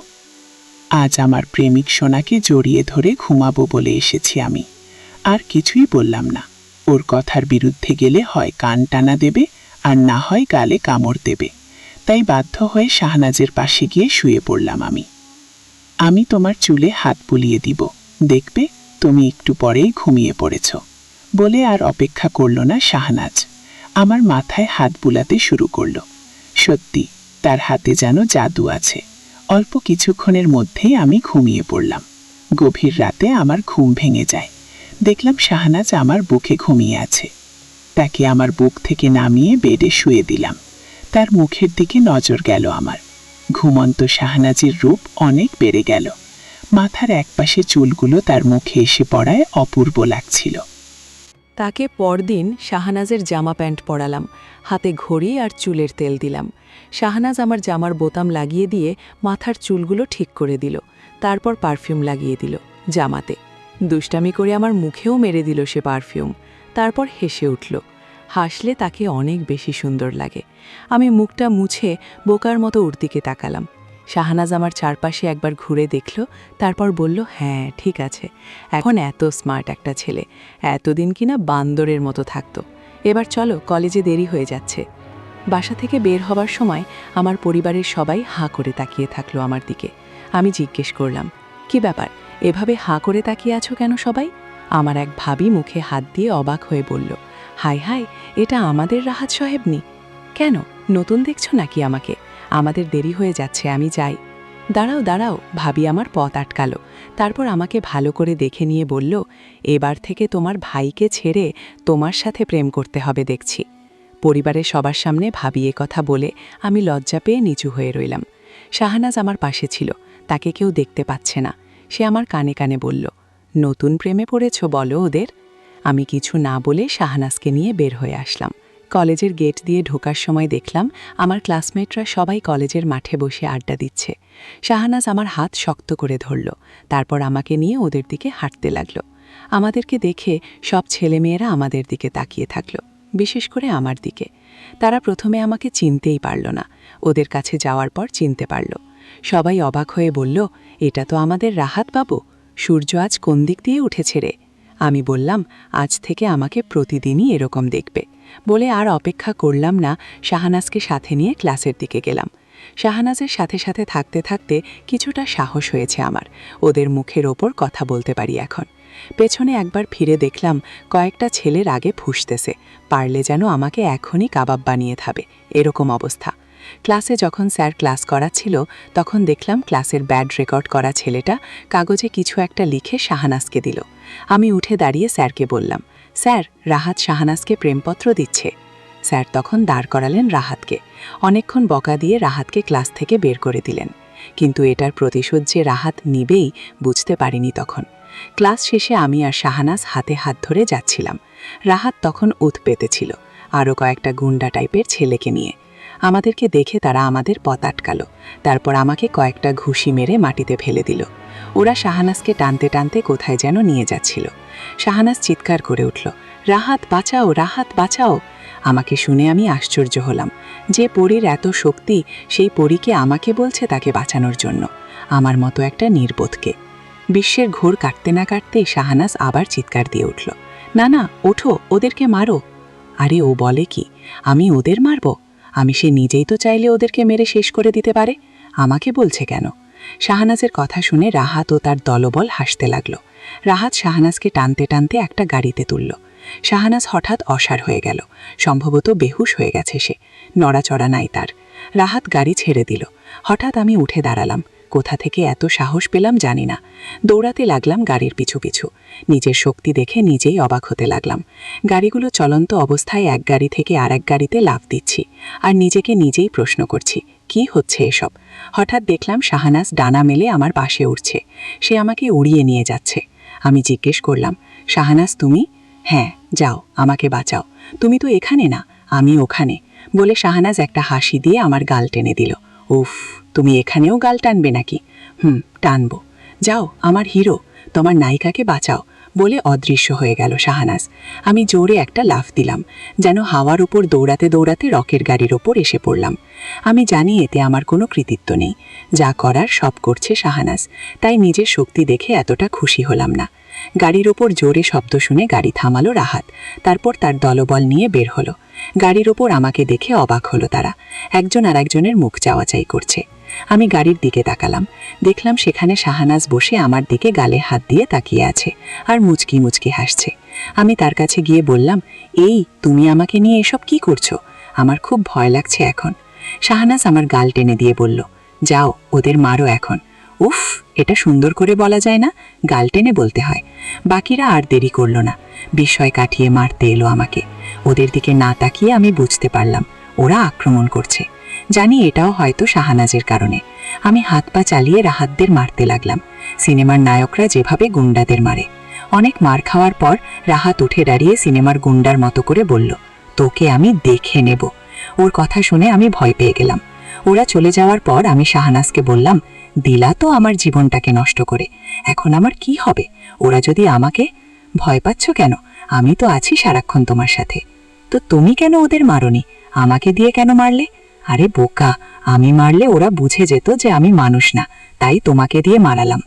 আজ আমার প্রেমিক সোনাকে জড়িয়ে ধরে ঘুমাবো বলে এসেছি আমি। আর কিছুই বললাম না। ওর কথার বিরুদ্ধে গেলে হয় কান টানা দেবে, আর না হয় গালে কামড় দেবে। তাই বাধ্য হয়ে শাহনাজের পাশে গিয়ে শুয়ে পড়লাম আমি। আমি তোমার চুলে হাত বুলিয়ে দিব, দেখবে তুমি একটু পরেই ঘুমিয়ে পড়েছ, বলে আর অপেক্ষা করল না শাহনাজ। আমার মাথায় হাত বুলাতে শুরু করল। সত্যি তার হাতে যেন জাদু আছে। অল্প কিছুক্ষণের মধ্যেই আমি ঘুমিয়ে পড়লাম। গভীর রাতে আমার ঘুম ভেঙে যায়। দেখলাম শাহনাজ আমার বুকে ঘুমিয়ে আছে। তাকে আমার বুক থেকে নামিয়ে বেডে শুয়ে দিলাম। তার মুখের দিকে নজর গেল আমার। ঘুমন্ত শাহনাজের রূপ অনেক বেড়ে গেল। মাথার একপাশে চুলগুলো তার মুখে এসে পড়ায় অপূর্ব লাগছিল। তাকে পরদিন শাহনাজের জামা প্যান্ট পরালাম, হাতে ঘড়ি আর চুলের তেল দিলাম। শাহনাজ আমার জামার বোতাম লাগিয়ে দিয়ে মাথার চুলগুলো ঠিক করে দিল, তারপর পারফিউম লাগিয়ে দিল জামাতে। দুষ্টামি করে আমার মুখেও মেরে দিল সে পারফিউম। তারপর হেসে উঠল। হাসলে তাকে অনেক বেশি সুন্দর লাগে। আমি মুখটা মুছে বোকার মতো ওর দিকে তাকালাম। শাহনাজ আমার চারপাশে একবার ঘুরে দেখল, তারপর বলল, হ্যাঁ ঠিক আছে, এখন এত স্মার্ট একটা ছেলে, এতদিন কিনা বান্দরের মতো থাকতো। এবার চলো, কলেজে দেরি হয়ে যাচ্ছে। বাসা থেকে বের হবার সময় আমার পরিবারের সবাই হাঁ করে তাকিয়ে থাকলো আমার দিকে। আমি জিজ্ঞেস করলাম, কি ব্যাপার, এভাবে হাঁ করে তাকিয়ে আছো কেন সবাই? আমার এক ভাবি মুখে হাত দিয়ে অবাক হয়ে বলল, হাই হাই, এটা আমাদের রাহাত সাহেবনি? কেন, নতুন দেখছো নাকি আমাকে? আমাদের দেরি হয়ে যাচ্ছে, আমি যাই। দাঁড়াও দাঁড়াও, ভাবি আমার পথ আটকালো। তারপর আমাকে ভালো করে দেখে নিয়ে বলল, এবার থেকে তোমার ভাইকে ছেড়ে তোমার সাথে প্রেম করতে হবে দেখছি। পরিবারের সবার সামনে ভাবি এ কথা বলে আমি লজ্জা পেয়ে নিচু হয়ে রইলাম। শাহনাজ আমার পাশে ছিল, তাকে কেউ দেখতে পাচ্ছে না। সে আমার কানে কানে বলল, নতুন প্রেমে পড়েছ বলো ওদের? আমি কিছু না বলে শাহনাজকে নিয়ে বের হয়ে আসলাম। কলেজের গেট দিয়ে ঢোকার সময় দেখলাম আমার ক্লাসমেটরা সবাই কলেজের মাঠে বসে আড্ডা দিচ্ছে। শাহনাজ আমার হাত শক্ত করে ধরল, তারপর আমাকে নিয়ে ওদের দিকে হাঁটতে লাগল। আমাদেরকে দেখে সব ছেলেমেয়েরা আমাদের দিকে তাকিয়ে থাকল, বিশেষ করে আমার দিকে। তারা প্রথমে আমাকে চিনতেই পারল না, ওদের কাছে যাওয়ার পর চিনতে পারল। সবাই অবাক হয়ে বলল, এটা তো আমাদের রাহাত বাবু, সূর্য আজ কোন দিক দিয়ে উঠেছে রে? আমি বললাম, আজ থেকে আমাকে প্রতিদিনই এরকম দেখবে, বলে আর অপেক্ষা করলাম না, শাহনাজকে সাথে নিয়ে ক্লাসের দিকে গেলাম। শাহনাজের সাথে সাথে থাকতে থাকতে কিছুটা সাহস হয়েছে আমার, ওদের মুখের ওপর কথা বলতে পারি এখন। পেছনে একবার ফিরে দেখলাম কয়েকটা ছেলের আগে ফুঁসতেছে, পারলে যেন আমাকে এখনই কাবাব বানিয়ে খাবে, এরকম অবস্থা। ক্লাসে যখন স্যার ক্লাস করাচ্ছিল তখন দেখলাম ক্লাসের ব্যাড রেকর্ড করা ছেলেটা কাগজে কিছু একটা লিখে শাহনাজকে দিল। আমি উঠে দাঁড়িয়ে স্যারকে বললাম, স্যার, রাহাত শাহনাজকে প্রেমপত্র দিচ্ছে। স্যার তখন দাঁড় করালেন রাহাতকে। অনেকক্ষণ বকা দিয়ে রাহাতকে ক্লাস থেকে বের করে দিলেন, কিন্তু এটার প্রতিশোধ যে রাহাত নিবেই বুঝতে পারিনি তখন। ক্লাস শেষে আমি আর শাহনাজ হাতে হাত ধরে যাচ্ছিলাম। রাহাত তখন উত পেতেছিল আরও কয়েকটা গুন্ডা টাইপের ছেলেকে নিয়ে। আমাদেরকে দেখে তারা আমাদের পথ আটকালো, তারপর আমাকে কয়েকটা ঘুষি মেরে মাটিতে ফেলে দিল। ওরা শাহনাজকে টানতে টানতে কোথায় যেন নিয়ে যাচ্ছিল। শাহনাজ চিৎকার করে উঠল, রাহাত বাঁচাও, রাহাত বাঁচাও। আমাকে শুনে আমি আশ্চর্য হলাম, যে পরীর এত শক্তি সেই পরীকে আমাকে বলছে তাকে বাঁচানোর জন্য, আমার মতো একটা নির্বোধকে। বিশ্বের ঘোর কাটতে না কাটতেই শাহনাজ আবার চিৎকার দিয়ে উঠল, না না, ওঠো, ওদেরকে মারো। আরে ও বলে কি, আমি ওদের মারব? আমি সে নিজেই তো চাইলে ওদেরকে মেরে শেষ করে দিতে পারে, আমাকে বলছে কেন? শাহনাজের কথা শুনে রাহাত ও তার দলবল হাসতে লাগল। রাহাত শাহনাজকে টানতে টানতে একটা গাড়িতে তুলল। শাহানাজ হঠাৎ অসাড় হয়ে গেল, সম্ভবত বেহুশ হয়ে গেছে সে, নড়াচড়া নাই তার। রাহাত গাড়ি ছেড়ে দিল। হঠাৎ আমি উঠে দাঁড়ালাম। কোথা থেকে এত সাহস পেলাম জানি না। দৌড়াতে লাগলাম গাড়ির পিছু পিছু। নিজের শক্তি দেখে নিজেই অবাক হতে লাগলাম। গাড়িগুলো চলন্ত অবস্থায় এক গাড়ি থেকে আর এক গাড়িতে লাফ দিচ্ছি, আর নিজেকে নিজেই প্রশ্ন করছি, কি হচ্ছে এসব? হঠাৎ দেখলাম শাহানাজ ডানা মেলে আমার পাশে উঠছে। সে আমাকে উড়িয়ে নিয়ে যাচ্ছে। আমি জিজ্ঞেস করলাম, শাহানাজ তুমি? হ্যাঁ, যাও, আমাকে বাঁচাও। তুমি তো এখানে না, আমি ওখানে, বলে শাহানাজ একটা হাসি দিয়ে আমার গাল টেনে দিল। উফ, তুমি এখানেও গাল টানবে নাকি? টানবো। যাও, আমার হিরো, তোমার নায়িকাকে বাঁচাও, বলে অদৃশ্য হয়ে গেল শাহানাজ। আমি জোরে একটা লাফ দিলাম, যেন হাওয়ার উপর দৌড়াতে দৌড়াতে রকের গাড়ির ওপর এসে পড়লাম। আমি জানি এতে আমার কোনো কৃতিত্ব নেই, যা করার সব করছে শাহানাজ, তাই নিজের শক্তি দেখে এতটা খুশি হলাম না। গাড়ির ওপর জোরে শব্দ শুনে গাড়ি থামালো রাহাত, তারপর তার দলবল নিয়ে বের হলো। গাড়ির ওপর আমাকে দেখে অবাক হলো তারা, একজন আর একজনের মুখ চাওয়াচাই করছে। আমি গাড়ির দিকে তাকালাম, দেখলাম সেখানে শাহানাজ বসে আমার দিকে গালে হাত দিয়ে তাকিয়ে আছে আর মুচকি মুচকি হাসছে। আমি তার কাছে গিয়ে বললাম, এই তুমি আমাকে নিয়ে এসব কি করছো? আমার খুব ভয় লাগছে এখন। শাহানাজ আমার গাল টেনে দিয়ে বলল, যাও, ওদের মারো এখন। উফ, এটা সুন্দর করে বলা যায় না, গাল টেনে বলতে হয়। বাকিরা আর দেরি করল না, বিস্ময় কাটিয়ে মারতে এলো আমাকে। ওদের দিকে না তাকিয়ে আমি বুঝতে পারলাম ওরা আক্রমণ করছে। জানি এটাও হয়তো শাহানাজের কারণে। আমি হাত পা চালিয়ে রাহাতদের মারতে লাগলাম, সিনেমার নায়করা যেভাবে গুন্ডাদের মারে। অনেক মার খাওয়ার পর রাহাত উঠে দাঁড়িয়ে সিনেমার গুন্ডার মতো করে বলল, তোকে আমি দেখে নেব। ওর কথা শুনে আমি ভয় পেয়ে গেলাম। ওরা চলে যাওয়ার পর আমি শাহানাজকে বললাম, দিলা তো আমার জীবনটাকে নষ্ট করে, এখন আমার কি হবে? ওরা যদি আমাকে... ভয় পাচ্ছ কেন? আমি তো আছি সারাক্ষণ তোমার সাথে। তো তুমি কেন ওদের মারোনি? আমাকে দিয়ে কেন মারলে? আরে বোকা, আমি মারলে ওরা বুঝে যেত যে আমি মানুষ না, তাই তোমাকে দিয়ে মারালাম।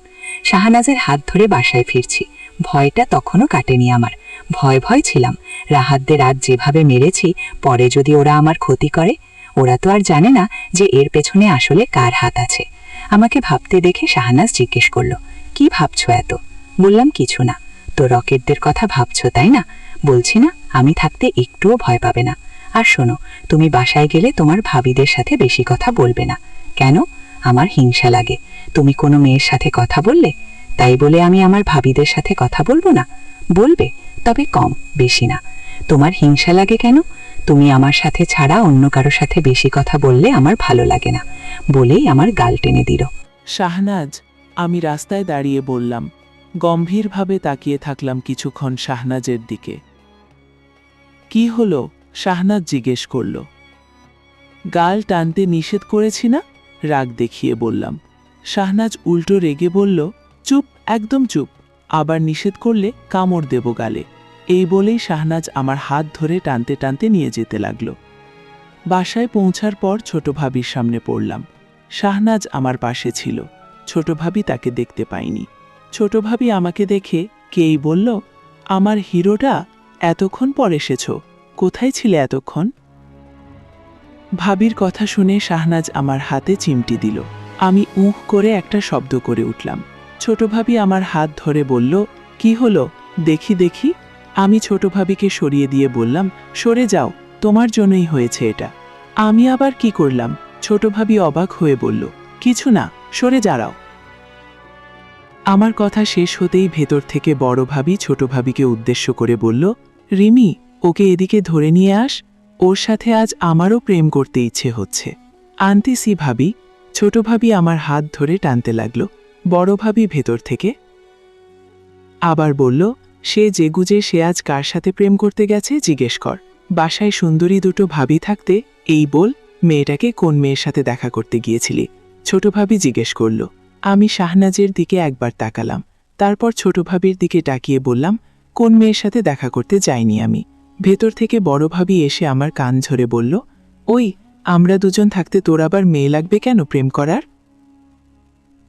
শাহানাজের হাত ধরে বাসায় ফিরছি। ভয়টা তখনও কাটেনি আমার। ভয় ভয় ছিলাম, রাহাতদের আজ যেভাবে মেরেছি, পরে যদি ওরা আমার ক্ষতি করে। ওরা তো আর জানে না যে এর পেছনে আসলে কার হাত আছে। আমাকে ভাবতে দেখে শাহানাজ জিজ্ঞেস করলো, কি ভাবছো এত? বললাম, কিছু না। তো রকেটদের কথা ভাবছো তাই না? বলছি না, আমি থাকতে একটুও ভয় পাবে না। আর শোনো, তুমি বাসায় গেলে তোমার ভাবিদের সাথে বেশি কথা বলবে না। কেন? আমার হিংসা লাগে। তুমি কোনো মেয়ের সাথে কথা বললে, তাই বলে আমি আমার ভাবিদের সাথে কথা বলবো না? বলবে, তবে কম, বেশি না। তোমার হিংসা লাগে কেন? তুমি আমার সাথে ছাড়া অন্য কারো সাথে বেশি কথা বললে আমার ভালো লাগে না, বলেই আমার গাল টেনে দিল। শাহনাজ, আমি রাস্তায় দাঁড়িয়ে বললাম। গম্ভীরভাবে তাকিয়ে থাকলাম কিছুক্ষণ শাহনাজের দিকে। কি হলো? শাহনাজ জিজ্ঞেস করল। গাল টানতে নিষেধ করেছি না? রাগ দেখিয়ে বললাম। শাহনাজ উল্টো রেগে বলল, চুপ, একদম চুপ, আবার নিষেধ করলে কামড় দেব গালে। এই বলেই শাহনাজ আমার হাত ধরে টানতে টানতে নিয়ে যেতে লাগল। বাসায় পৌঁছার পর ছোট ভাবির সামনে পড়লাম। শাহনাজ আমার পাশে ছিল, ছোট ভাবি তাকে দেখতে পাইনি। ছোট ভাবি আমাকে দেখে কেই বলল, আমার হিরোটা, এতক্ষণ পর এসেছ, কোথায় ছিলে এতক্ষণ? ভাবির কথা শুনে শাহনাজ আমার হাতে চিমটি দিল। আমি উহ করে একটা শব্দ করে উঠলাম। ছোট ভাবি আমার হাত ধরে বলল, কি হলো দেখি দেখি। আমি ছোট ভাবিকে সরিয়ে দিয়ে বললাম, সরে যাও, তোমার জন্যই হয়েছে এটা। আমি আবার কি করলাম? ছোট ভাবি অবাক হয়ে বলল, কিছু না, সরে যাও। আমার কথা শেষ হতেই ভেতর থেকে বড় ভাবি ছোট ভাবিকে উদ্দেশ্য করে বলল, রিমি, ওকে এদিকে ধরে নিয়ে আস, ওর সাথে আজ আমারও প্রেম করতে ইচ্ছে হচ্ছে। আনতেছি ভাবি। ছোট ভাবি আমার হাত ধরে টানতে লাগল। বড় ভাবি ভেতর থেকে আবার বলল, সে জেগুজে সে আজ কার সাথে প্রেম করতে গেছে জিজ্ঞেস কর। বাসায় সুন্দরী দুটো ভাবি থাকতে এই বল, মেয়েটাকে কোন মেয়ের সাথে দেখা করতে গিয়েছিলি? ছোট ভাবি জিজ্ঞেস করল। আমি শাহনাজের দিকে একবার তাকালাম, তারপর ছোট ভাবির দিকে তাকিয়ে বললাম, কোন মেয়ের সাথে দেখা করতে যাইনি আমি। ভেতর থেকে বড় ভাবি এসে আমার কান ধরে বলল, ওই, আমরা দুজন থাকতে তোর আবার মেয়ে লাগবে কেন প্রেম করার?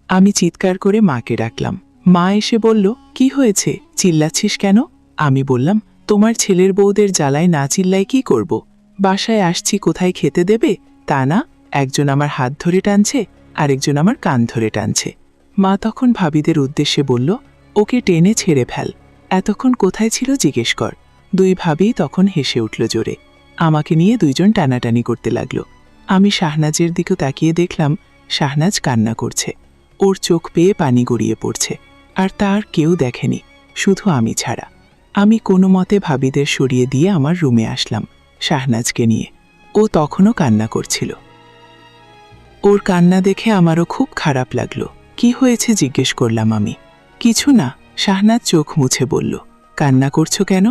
আমি চিৎকার করে মাকে ডাকলাম। মা এসে বলল, কি হয়েছে, চিল্লাচ্ছিস কেন? আমি বললাম, তোমার ছেলের বউদের জ্বালায় না চিল্লাই কি করব? বাসায় আসছি কোথায় খেতে দেবে তা না, একজন আমার হাত ধরে টানছে, আরেকজন আমার কান ধরে টানছে। মা তখন ভাবিদের উদ্দেশ্যে বলল, ওকে টেনে ছেড়ে ফেল, এতক্ষণ কোথায় ছিল জিজ্ঞেস কর। দুই ভাবি তখন হেসে উঠল জোরে। আমাকে নিয়ে দুইজন টানাটানি করতে লাগলো। আমি শাহনাজের দিকে তাকিয়ে দেখলাম শাহনাজ কান্না করছে। ওর চোখ পেয়ে পানি গড়িয়ে পড়ছে, আর তার কেউ দেখেনি, শুধু আমি ছাড়া। আমি কোনো মতে ভাবিদের সরিয়ে দিয়ে আমার রুমে আসলাম শাহনাজকে নিয়ে। ও তখনও কান্না করছিল। ওর কান্না দেখে আমারও খুব খারাপ লাগলো। কি হয়েছে জিজ্ঞেস করলাম আমি। কিছু না, শাহনাজ চোখ মুছে বলল। কান্না করছো কেন?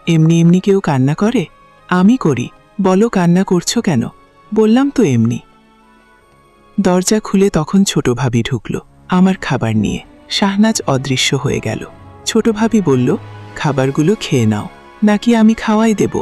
এমনি এমনি কেউ কান্না করে? আমি করি। বলো কান্না করছো কেন? বললাম তো এমনি। দরজা খুলে তখন ছোট ভাবি ঢুকল আমার খাবার নিয়ে। শাহনাজ অদৃশ্য হয়ে গেল। ছোট ভাবি বলল, খাবারগুলো খেয়ে নাও, নাকি আমি খাওয়াই দেব?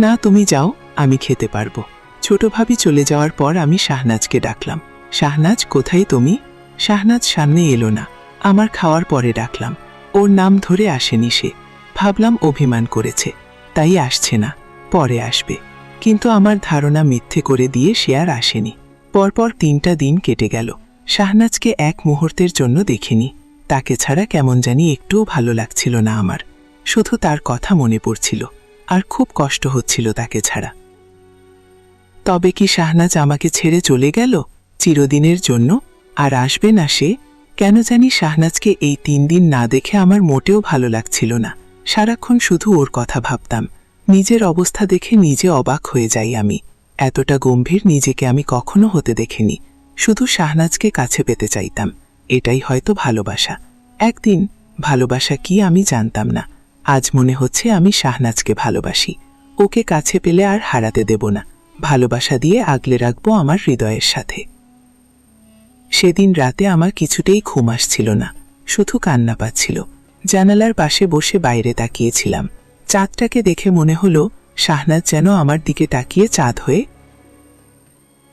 না, তুমি যাও, আমি খেতে পারবো। ছোট ভাবি চলে যাওয়ার পর আমি শাহনাজকে ডাকলাম। শাহনাজ, কোথায় তুমি? শাহনাজ সামনে এলো না। আমার খাওয়ার পরে ডাকলাম। ওর নাম ধরে আসেনি সে। ভাবলাম অভিমান করেছে, তাই আসছে না, পরে আসবে। কিন্তু আমার ধারণা মিথ্যে করে দিয়ে সে আর আসেনি। পরপর 3টা দিন কেটে গেল। শাহনাজকে এক মুহূর্তের জন্য দেখিনি। তাকে ছাড়া কেমন জানি একটুও ভালো লাগছিল না আমার। শুধু তার কথা মনে পড়ছিল, আর খুব কষ্ট হচ্ছিল তাকে ছাড়া। তবে কি শাহনাজ আমাকে ছেড়ে চলে গেল চিরদিনের জন্য? আর আসবে না সে? কেন জানি শাহনাজকে এই 3 দিন না দেখে আমার মোটেও ভালো লাগছিল না। সারাক্ষণ শুধু ওর কথা ভাবতাম। নিজের অবস্থা দেখে নিজে অবাক হয়ে যাই আমি। এতটা গম্ভীর নিজেকে আমি কখনো হতে দেখিনি। শুধু শাহনাজকে কাছে পেতে চাইতাম। এটাই হয়তো ভালোবাসা। একদিন ভালোবাসা কি আমি জানতাম না। আজ মনে হচ্ছে আমি শাহনাজকে ভালোবাসি। ওকে কাছে পেলে আর হারাতে দেব না। ভালোবাসা দিয়ে আগলে রাখবো আমার হৃদয়ের সাথে। সেদিন রাতে আমার কিছুতেই ঘুম আসছিল না, শুধু কান্না পাচ্ছিল। জানালার পাশে বসে বাইরে তাকিয়েছিলাম। চাঁদটাকে দেখে মনে হলো শাহনাজ যেন আমার দিকে তাকিয়ে চাঁদ হয়ে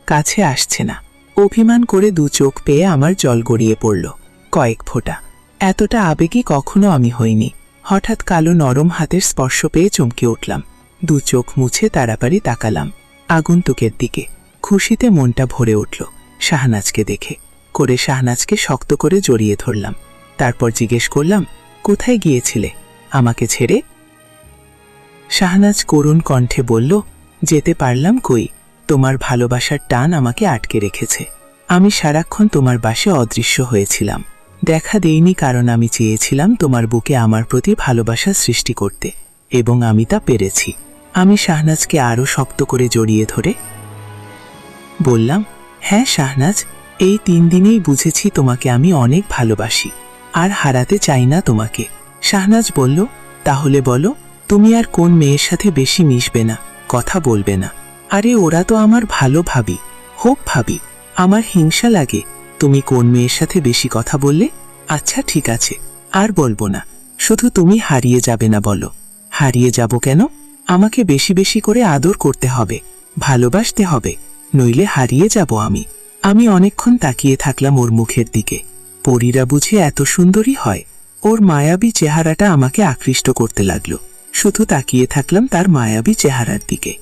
কাছে আসছে না। অভিমান করে 2 চোখ পেয়ে আমার জল গড়িয়ে পড়ল, কয়েক ফোঁটা। এতটা আবেগী কখনো আমি হইনি। হঠাৎ কালো নরম হাতের স্পর্শ পেয়ে চমকে উঠলাম। 2 চোখ মুছে তাড়াতাড়ি তাকালাম আগন্তুকের দিকে। খুশিতে মনটা ভরে উঠল শাহনাজকে দেখে। করে শাহনাজকে শক্ত করে জড়িয়ে ধরলাম। তারপর জিজ্ঞেস করলাম, কোথায় গিয়েছিলে আমাকে ছেড়ে? শাহনাজ করুণ কণ্ঠে বলল, যেতে পারলাম কই, তোমার ভালোবাসার টান আমাকে আটকে রেখেছে। আমি সারাক্ষণ তোমার বাসে অদৃশ্য হয়েছিলাম। দেখা দেইনি কারণ আমি চেয়েছিলাম তোমার বুকে আমার প্রতি ভালোবাসা সৃষ্টি করতে, এবং আমি তা পেরেছি। আমি শাহনাজকে আরও শক্ত করে জড়িয়ে ধরে বললাম, হ্যাঁ শাহনাজ, এই 3 দিনেই বুঝেছি তোমাকে আমি অনেক ভালোবাসি, আর হারাতে চাই না তোমাকে। শাহনাজ বলল, তাহলে বলো, তুমি আর কোন মেয়ের সাথে বেশি মিশবে না, কথা বলবে না? আরে ওরা তো আমার ভালো ভাবি, হোক ভাবি। আমার হিংসা লাগে তুমি কোন মেয়ের সাথে বেশি কথা বললে। আচ্ছা ঠিক আছে, আর বলবো না। শুধু তুমি হারিয়ে যাবে না বলো। হারিয়ে যাব কেন? আমাকে বেশি বেশি করে আদর করতে হবে, ভালোবাসতে হবে, নইলে হারিয়ে যাব আমি। আমি অনেকক্ষণ তাকিয়ে থাকলাম ওর মুখের দিকে। পরীরা বুঝে এত সুন্দরী হয়? ওর মায়াবী চেহারাটা আমাকে আকৃষ্ট করতে লাগলো। শুধু তাকিয়ে থাকলাম তার মায়াবী চেহারার দিকে।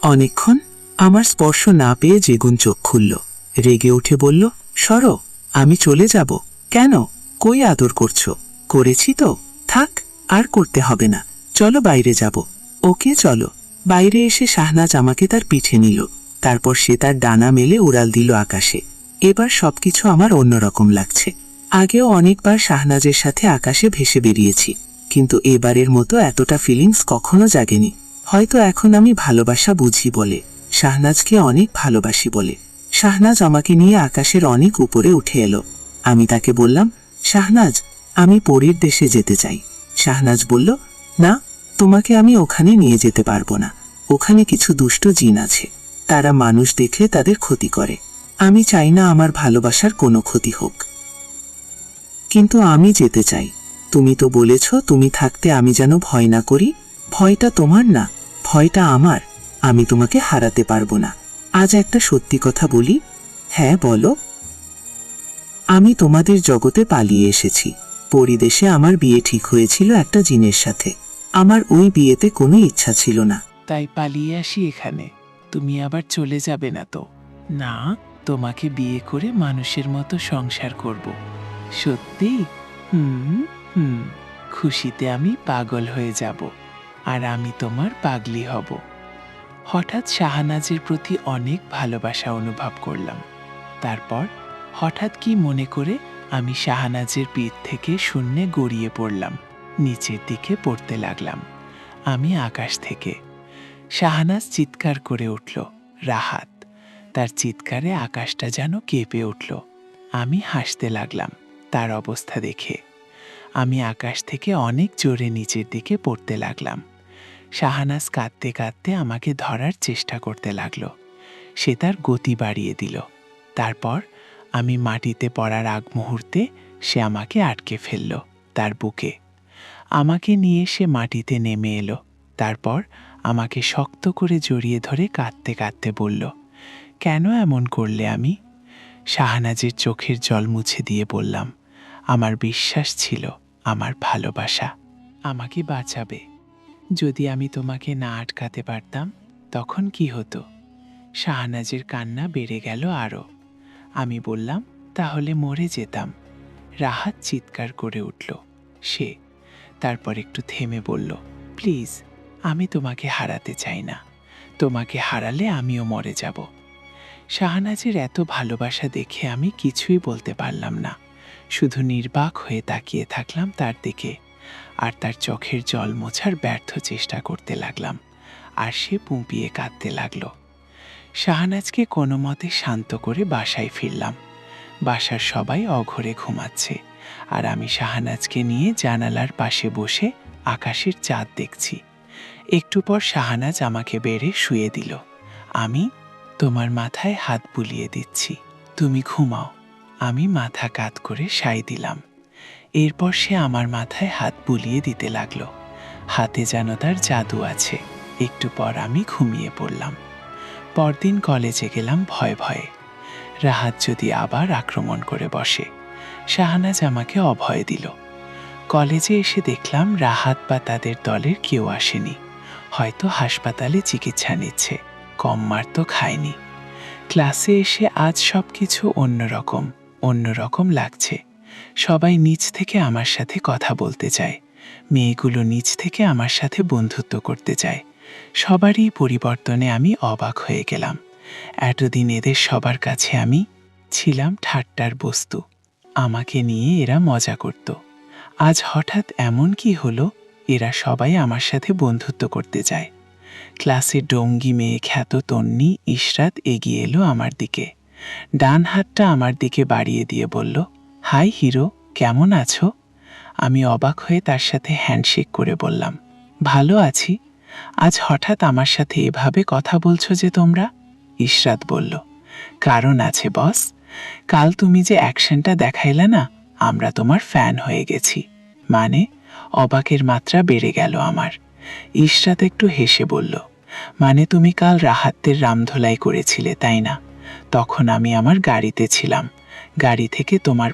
অনেকক্ষণ আমার স্পর্শ না পেয়ে যেগুন চোখ খুলল। রেগে উঠে বলল, সরো, আমি চলে যাব। কেন? কই আদর করছো? করেছি তো, থাক, আর করতে হবে না। চলো বাইরে যাব। ওকে চলো। বাইরে এসে শাহনাজ আমাকে তার পিঠে নিল। তারপর সে তার ডানা মেলে উড়াল দিল আকাশে। এবার সবকিছু আমার অন্যরকম লাগছে। আগেও অনেকবার শাহনাজের সাথে আকাশে ভেসে বেরিয়েছি, কিন্তু এবারের মতো এতটা ফিলিংস কখনো জাগেনি। হয়তো এখন আমি ভালোবাসা বুঝি বলে, শাহনাজকে অনেক ভালোবাসি বলে। শাহনাজ আমাকে নিয়ে আকাশের অনেক উপরে উঠে এলো। আমি তাকে বললাম, শাহনাজ, আমি পরীর দেশে যেতে চাই। শাহনাজ বলল, না, তোমাকে আমি ওখানে নিয়ে যেতে পারবো না। ওখানে কিছু দুষ্ট জিন আছে, তারা মানুষ দেখলে তাদের ক্ষতি করে। আমি চাই না আমার ভালোবাসার কোনো ক্ষতি হোক। কিন্তু আমি যেতে চাই। তুমি তো বলেছ তুমি থাকতে আমি যেন ভয় না করি। ভয়টা তোমার না, ভয়টা আমার। আমি তোমাকে হারাতে পারবো না। আজ একটা সত্যি কথা বলি। হ্যাঁ বলো। আমি তোমাদের জগতে পালিয়ে এসেছি। পরিদেশে আমার বিয়ে ঠিক হয়েছিল একটা জিনের সাথে। আমার ওই বিয়েতে কোনো ইচ্ছা ছিল না, তাই পালিয়ে আসি এখানে। তুমি আবার চলে যাবে না তো? না, তোমাকে বিয়ে করে মানুষের মতো সংসার করব। সত্যি? হুম হুম, খুশিতে আমি পাগল হয়ে যাব। আর আমি তোমার পাগলি হব। হঠাৎ শাহানাজের প্রতি অনেক ভালোবাসা অনুভব করলাম। তারপর হঠাৎ কি মনে করে আমি শাহানাজের পিঠ থেকে শূন্যে গড়িয়ে পড়লাম, নিচের দিকে পড়তে লাগলাম। আমি আকাশ থেকে। শাহানাজ চিৎকার করে উঠল, রাহাত। তার চিৎকারে আকাশটা যেন কেঁপে উঠল। আমি হাসতে লাগলাম তার অবস্থা দেখে। আমি আকাশ থেকে অনেক জোরে নিচের দিকে পড়তে লাগলাম। শাহানাজ কাঁদতে কাঁদতে আমাকে ধরার চেষ্টা করতে লাগলো। সে তার গতি বাড়িয়ে দিল। তারপর আমি মাটিতে পড়ার আগ মুহূর্তে সে আমাকে আটকে ফেলল তার বুকে। আমাকে নিয়ে সে মাটিতে নেমে এলো। তারপর আমাকে শক্ত করে জড়িয়ে ধরে কাঁদতে কাঁদতে বলল, কেন এমন করলে? আমি শাহানাজের চোখের জল মুছে দিয়ে বললাম, আমার বিশ্বাস ছিল, আমার ভালোবাসা আমাকে বাঁচাবে। যদি আমি তোমাকে না আটকাতে পারতাম তখন কি হতো? শাহানাজের কান্না বেড়ে গেল আরও। আমি বললাম, তাহলে মরে যেতাম। রাহাত চিৎকার করে উঠল সে। তারপর একটু থেমে বলল, প্লিজ, আমি তোমাকে হারাতে চাই না। তোমাকে হারালে আমিও মরে যাব। শাহানাজের এত ভালোবাসা দেখে আমি কিছুই বলতে পারলাম না। শুধু নির্বাক হয়ে তাকিয়ে থাকলাম তার দিকে, আর তার চোখের জল মোছার ব্যর্থ চেষ্টা করতে লাগলাম। আর সে পুঁপিয়ে কাঁদতে লাগল। শাহানাজকে কোনো মতে শান্ত করে বাসায় ফিরলাম। বাসার সবাই অঘরে ঘুমাচ্ছে, আর আমি শাহানাজকে নিয়ে জানালার পাশে বসে আকাশের চাঁদ দেখছি। একটু পর শাহানাজ আমাকে বেড়ে শুয়ে দিল। আমি তোমার মাথায় হাত বুলিয়ে দিচ্ছি, তুমি ঘুমাও। আমি মাথা কাত করে সাই দিলাম। এরপর সে আমার মাথায় হাত বুলিয়ে দিতে লাগলো। হাতে যেন তার জাদু আছে। একটু পর আমি ঘুমিয়ে পড়লাম। পরদিন কলেজে গেলাম ভয়ে ভয়ে। রাহাত যদি আবার আক্রমণ করে বসে। শাহানাজ আমাকে অভয় দিল। কলেজে এসে দেখলাম রাহাত বা তাদের দলের কেউ আসেনি। হয়তো হাসপাতালে চিকিৎসা নিচ্ছে, কম মার তো খায়নি। ক্লাসে এসে আজ সব কিছু অন্যরকম লাগছে। সবাই নিজ থেকে আমার সাথে কথা বলতে চায়। মেয়েগুলো নিজ থেকে আমার সাথে বন্ধুত্ব করতে চায়। সবারই পরিবর্তনে আমি অবাক হয়ে গেলাম। এতদিন এদের সবার কাছে আমি ছিলাম ঠাট্টার বস্তু। আমাকে নিয়ে এরা মজা করত। আজ হঠাৎ এমন কি হলো, এরা সবাই আমার সাথে বন্ধুত্ব করতে চায়। ক্লাসে ডঙ্গি মেয়ে খ্যাত তন্নি ইশরাত এগিয়ে এলো আমার দিকে। ডান হাতটা আমার দিকে বাড়িয়ে দিয়ে বলল, হাই হিরো, কেমন আছো? আমি অবাক হয়ে তার সাথে হ্যান্ডশেক করে বললাম, ভালো আছি। আজ হঠাৎ আমার সাথে এভাবে কথা বলছো যে তোমরা? ইশরাত বলল, কারণ আছে বস। কাল তুমি যে অ্যাকশনটা দেখাইলে না, আমরা তোমার ফ্যান হয়ে গেছি। মানে? অবাকের মাত্রা বেড়ে গেল আমার। ইশরাত একটু হেসে বলল, মানে তুমি কাল রাহাতের রামধোলাই করেছিলে, তাই না? তখন আমি আমার গাড়িতে ছিলাম। গাড়ি থেকে তোমার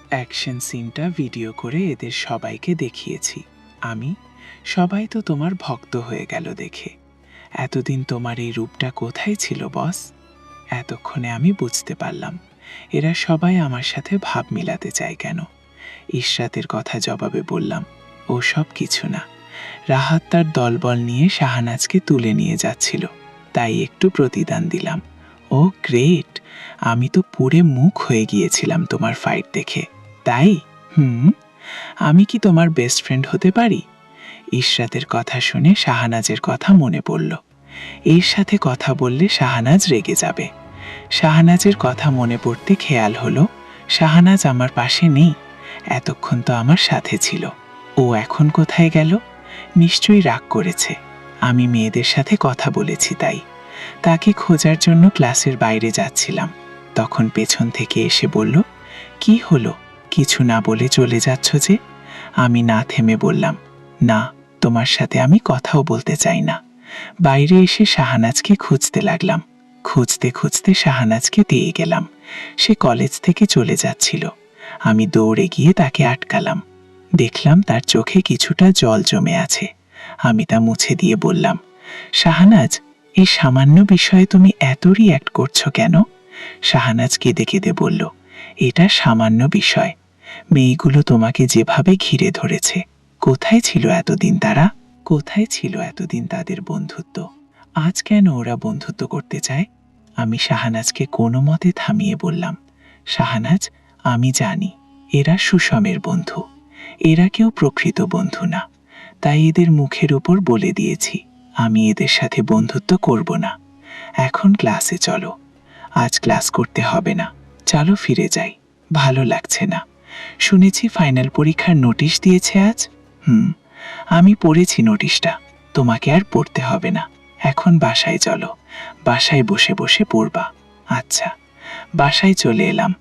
অ্যাকশন সিনটা ভিডিও করে এদের সবাইকে দেখিয়েছি। সবাই তো তোমার ভক্ত হয়ে গেল দেখে। এতদিন তোমার এই রূপটা কোথায় ছিল বস? এতক্ষণে আমি বুঝতে পারলাম এরা সবাই আমার সাথে ভাব মিলাতে চায় কেন। ইশরাতের কথা জবাবে বললাম, ও সব কিছু না। রাহাত তার দলবল নিয়ে শাহানাজকে তুলে নিয়ে যাচ্ছিল, তাই একটু প্রতিদান দিলাম। ও গ্রেট, আমি তো পুরে মুখ হয়ে গিয়েছিলাম তোমার ফাইট দেখে। তাই? আমি কি তোমার বেস্ট ফ্রেন্ড হতে পারি? ইশরাতের কথা শুনে শাহানাজের কথা মনে পড়ল। এর সাথে কথা বললে শাহানাজ রেগে যাবে। শাহানাজের কথা মনে পড়তে খেয়াল হলো শাহানাজ আমার পাশে নেই। এতক্ষণ তো আমার সাথে ছিল। ও এখন কোথায় গেল? নিশ্চয়ই রাগ করেছে। আমি মেয়েদের সাথে কথা বলেছি তাই। তাকে খোঁজার জন্য ক্লাসের বাইরে যাচ্ছিলাম। তখন পেছন থেকে এসে বলল, কি হলো? কিছু না বলে চলে যাচ্ছ যে? আমি না থেমে বললাম, না, তোমার সাথে আমি কথাও বলতে চাই না। বাইরে এসে শাহানাজকে খুঁজতে লাগলাম। খুঁজতে খুঁজতে শাহানাজকে পেয়ে গেলাম। সে কলেজ থেকে চলে যাচ্ছিল। আমি দৌড়ে গিয়ে তাকে আটকালাম। দেখলাম তার চোখে কিছুটা জল জমে আছে। আমি তা মুছে দিয়ে বললাম, শাহানাজ, এই সামান্য বিষয়ে তুমি এত রিঅ্যাক্ট করছো কেন? শাহানাজ কেঁদে কেঁদে বলল, এটা সামান্য বিষয়। মেয়েগুলো তোমাকে যেভাবে ঘিরে ধরেছে, কোথায় ছিল এতদিন তারা? কোথায় ছিল এতদিন তাদের বন্ধুত্ব? আজ কেন ওরা বন্ধুত্ব করতে চায়? আমি শাহানাজকে কোনো মতে থামিয়ে বললাম, শাহানাজ, আমি জানি এরা সুষমের বন্ধু, এরা কেউ প্রকৃত বন্ধু না। তাই এদের মুখের উপর বলে দিয়েছি আমি এদের সাথে বন্ধুত্ব করব না। এখন ক্লাসে চলো। আজ ক্লাস করতে হবে না, চলো ফিরে যাই, ভালো লাগছে না। শুনেছি ফাইনাল পরীক্ষার নোটিশ দিয়েছে আজ। আমি পড়েছি নোটিশটা, তোমাকে আর পড়তে হবে না। এখন বাসায় চলো, বাসায় বসে বসে পড়বা। আচ্ছা। বাসায় চলে এলাম।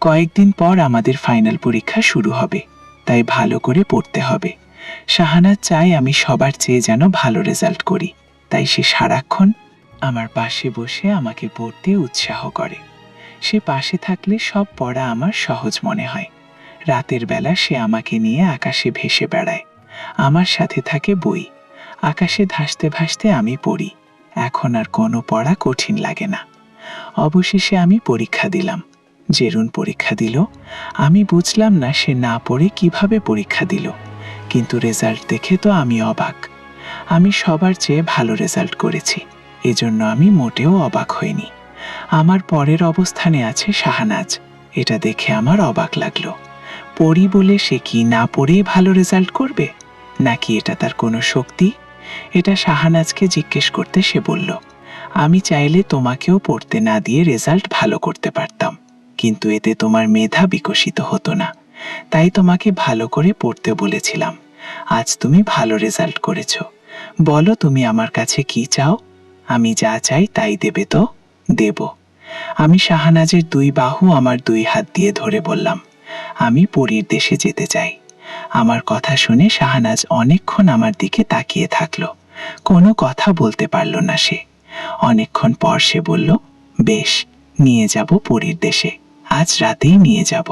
কয়েকদিন পর আমাদের ফাইনাল পরীক্ষা শুরু হবে, তাই ভালো করে পড়তে হবে। শাহানাজ চায় আমি সবার চেয়ে যেন ভালো রেজাল্ট করি, তাই সে সারাক্ষণ আমার পাশে বসে আমাকে পড়তে উৎসাহ করে। সে পাশে থাকলে সব পড়া আমার সহজ মনে হয়। রাতের বেলা সে আমাকে নিয়ে আকাশে ভেসে বেড়ায়, আমার সাথে থাকে বই। আকাশে ভাসতে ভাসতে আমি পড়ি। এখন আর কোনো পড়া কঠিন লাগে না। অবশেষে আমি পরীক্ষা দিলাম। জেরুন পরীক্ষা দিল। আমি বুঝলাম না সে না পড়ে কিভাবে পরীক্ষা দিল, কিন্তু রেজাল্ট দেখে তো আমি অবাক। আমি সবার চেয়ে ভালো রেজাল্ট করেছি, এজন্য আমি মোটেও অবাক হইনি। আমার পরের অবস্থানে আছে শাহানাজ, এটা দেখে আমার অবাক লাগলো। পড়ি বলে সে কি না পড়েই ভালো রেজাল্ট করবে, নাকি এটা তার কোনো শক্তি? এটা শাহানাজকে জিজ্ঞেস করতে সে বলল, আমি চাইলে তোমাকেও পড়তে না দিয়ে রেজাল্ট ভালো করতে পারতাম, কিন্তু এতে তোমার মেধা বিকশিত হতো না, তাই তোমাকে ভালো করে পড়তে বলেছিলাম। আজ তুমি ভালো রেজাল্ট করেছো, বলো তুমি আমার কাছে কি চাও? আমি যা চাই তাই দেবে তো? দেব। আমি শাহানাজের দুই বাহু আমার দুই হাত দিয়ে ধরে বললাম, আমি পরীর দেশে যেতে চাই। আমার কথা শুনে শাহানাজ অনেকক্ষণ আমার দিকে তাকিয়ে থাকলো, কোনো কথা বলতে পারল না সে। অনেকক্ষণ পর সে বলল, বেশ, নিয়ে যাব পরীর দেশে, আজ রাতেই নিয়ে যাব।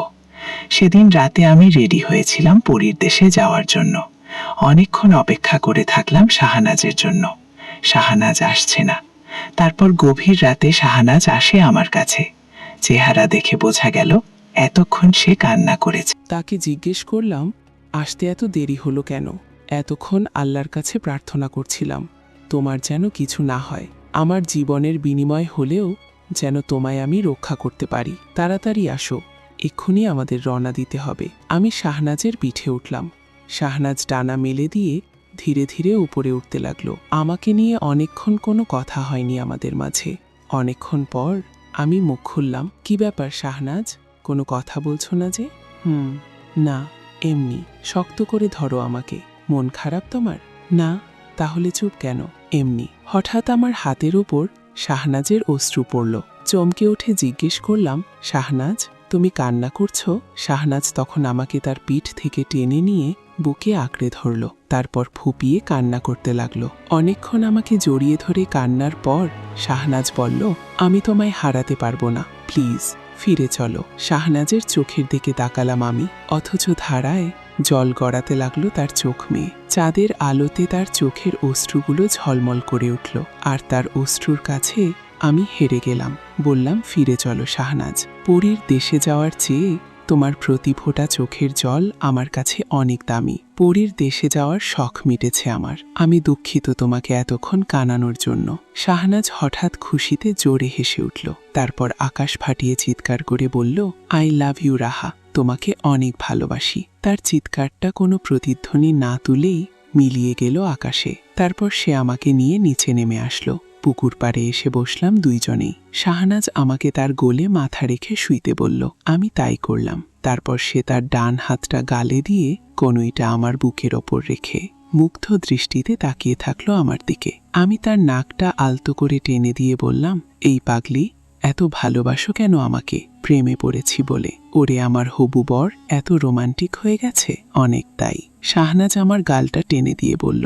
সেদিন রাতে আমি রেডি হয়েছিলাম পরীর দেশে যাওয়ার জন্য। অনেকক্ষণ অপেক্ষা করে থাকলাম শাহানাজের জন্য। শাহানাজ আসছে না। তারপর গভীর রাতে শাহানাজ আসে আমার কাছে। চেহারা দেখে বোঝা গেল এতক্ষণ সে কান্না করেছে। তাকে জিজ্ঞেস করলাম, আসতে এত দেরি হলো কেন? এতক্ষণ আল্লাহর কাছে প্রার্থনা করছিলাম তোমার যেন কিছু না হয়, আমার জীবনের বিনিময় হলেও যেন তোমায় আমি রক্ষা করতে পারি। তাড়াতাড়ি আসো, এক্ষুনি আমাদের রওনা দিতে হবে। আমি শাহনাজের পিঠে উঠলাম। শাহনাজ ডানা মেলে দিয়ে ধীরে ধীরে উপরে উঠতে লাগলো। আমাকে নিয়ে অনেকক্ষণ কোনো কথা হয়নি আমাদের মাঝে। অনেকক্ষণ পর আমি মুখ খুললাম, কি ব্যাপার শাহনাজ, কোনো কথা বলছো না যে? না, এমনি। শক্ত করে ধরো আমাকে। মন খারাপ তোমার? না। তাহলে চুপ কেন? এমনি। হঠাৎ আমার হাতের উপর শাহনাজের অশ্রু পড়ল। চমকে উঠে জিজ্ঞেস করলাম, শাহনাজ, তুমি কান্না করছো? শাহনাজ তখন আমাকে তার পিঠ থেকে টেনে নিয়ে বুকে আঁকড়ে ধরল, তারপর ফুপিয়ে কান্না করতে লাগলো। অনেকক্ষণ আমাকে জড়িয়ে ধরে কান্নার পর শাহনাজ বলল, আমি তোমায় হারাতে পারবো না, প্লিজ ফিরে চলো। শাহনাজের চোখের দিকে তাকালাম আমি, অথচ ধারায় জল গড়াতে লাগলো তার চোখ মেয়ে। চাঁদের আলোতে তার চোখের অশ্রুগুলো ঝলমল করে উঠল, আর তার অশ্রুর কাছে আমি হেরে গেলাম। বললাম, ফিরে চলো শাহনাজ, পরীর দেশে যাওয়ার চেয়ে তোমার প্রতি ফোঁটা চোখের জল আমার কাছে অনেক দামি। পরীর দেশে যাওয়ার শখ মিটেছে আমার। আমি দুঃখিত তোমাকে এতক্ষণ কানানোর জন্য। শাহনাজ হঠাৎ খুশিতে জোরে হেসে উঠল, তারপর আকাশ ফাটিয়ে চিৎকার করে বলল, আই লাভ ইউ রাহা, তোমাকে অনেক ভালোবাসি। তার চিৎকারটা কোনো প্রতিধ্বনি না তুলেই মিলিয়ে গেল আকাশে। তারপর সে আমাকে নিয়ে নিচে নেমে আসলো। পুকুর পাড়ে এসে বসলাম দুইজনেই। শাহনাজ আমাকে তার গোলে মাথা রেখে শুইতে বলল, আমি তাই করলাম। তারপর সে তার ডান হাতটা গালে দিয়ে কনুইটা আমার বুকের ওপর রেখে মুগ্ধ দৃষ্টিতে তাকিয়ে থাকলো আমার দিকে। আমি তার নাকটা আলতো করে টেনে দিয়ে বললাম, এই পাগলি, এত ভালোবাসো কেন আমাকে? প্রেমে পড়েছি বলে। ওরে আমার হবু বর এত রোমান্টিক হয়ে গেছে, অনেক তাই। শাহনাজ আমার গালটা টেনে দিয়ে বলল,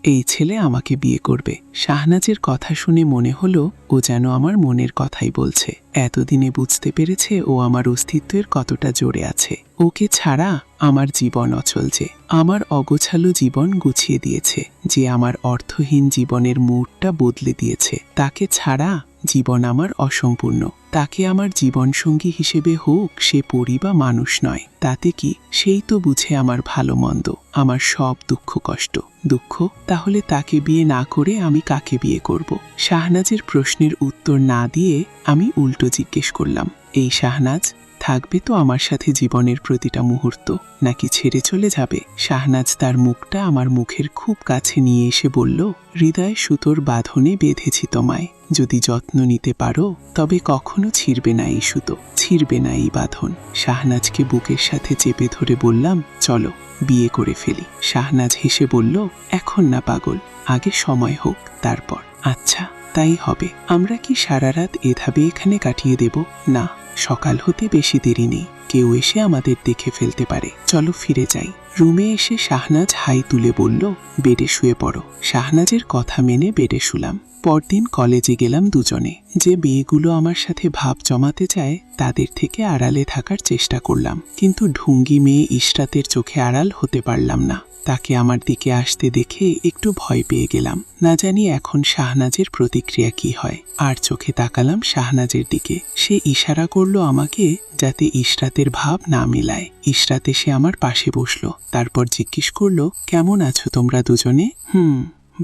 এই ছেলে আমাকে বিয়ে করবে। শাহনাজের কথা শুনে মনে হলো ও যেন আমার মনের কথাই বলছে। এতদিনে বুঝতে পেরেছে ও আমার অস্তিত্বের কতটা জোরে আছে। ওকে ছাড়া আমার জীবন অচল, যে আমার অগোছালো জীবন গুছিয়ে দিয়েছে, যে আমার অর্থহীন জীবনের মুডটা বদলে দিয়েছে, তাকে ছাড়া জীবন আমার অসম্পূর্ণ। তাকে আমার জীবনসঙ্গী হিসেবে হোক সে পরি বা মানুষ নয়, তাতে কি, সেই তো বুঝে আমার ভালো মন্দ, আমার সব দুঃখ কষ্ট। দুঃখ? তাহলে তাকে বিয়ে না করে আমি কাকে বিয়ে করব? শাহনাজের প্রশ্নের উত্তর না দিয়ে আমি উল্টো জিজ্ঞেস করলাম, এই শাহনাজ থাকবে তো আমার সাথে জীবনের প্রতিটা মুহূর্ত, নাকি ছেড়ে চলে যাবে? শাহনাজ তার মুখটা আমার মুখের খুব কাছে নিয়ে এসে বলল, হৃদয় সুতোর বাঁধনে বেঁধেছি তোমায়, যদি যত্ন নিতে পারো তবে কখনো ছিঁড়বে না এই সুতো, ছিঁড়বে না এই বাঁধন। শাহনাজকে বুকের সাথে চেপে ধরে বললাম, চলো বিয়ে করে ফেলি। শাহনাজ হেসে বলল, এখন না পাগল, আগে সময় হোক তারপর। আচ্ছা তাই হবে। আমরা কি সারা রাত এভাবে এখানে কাটিয়ে দেব? না, সকাল হতে বেশি দেরি নেই, কেউ এসে আমাদের দেখে ফেলতে পারে। চলো ফিরে যাই। রুমে এসে শাহনাজ হাই তুলে বলল, বেডে শুয়ে পড়ো। শাহনাজের কথা মেনে বেডে শুলাম। পরদিন কলেজে গেলাম দুজনে। যে মেয়েগুলো আমার সাথে ভাব জমাতে চায় তাদের থেকে আড়ালে থাকার চেষ্টা করলাম, কিন্তু ঢুঙ্গি মেয়ে ইশরাতের চোখে আড়াল হতে পারলাম না। তাকে আমার দিকে আসতে দেখে একটু ভয় পেয়ে গেলাম, না জানি এখন শাহনাজের প্রতিক্রিয়া কি হয়। আর চোখে তাকালাম শাহনাজের দিকে। সে ইশারা করলো আমাকে যাতে ইশরাতের ভাব না মেলায়। ইশরাত এসে আমার পাশে বসলো, তারপর জিজ্ঞেস করলো, কেমন আছো তোমরা দুজনে?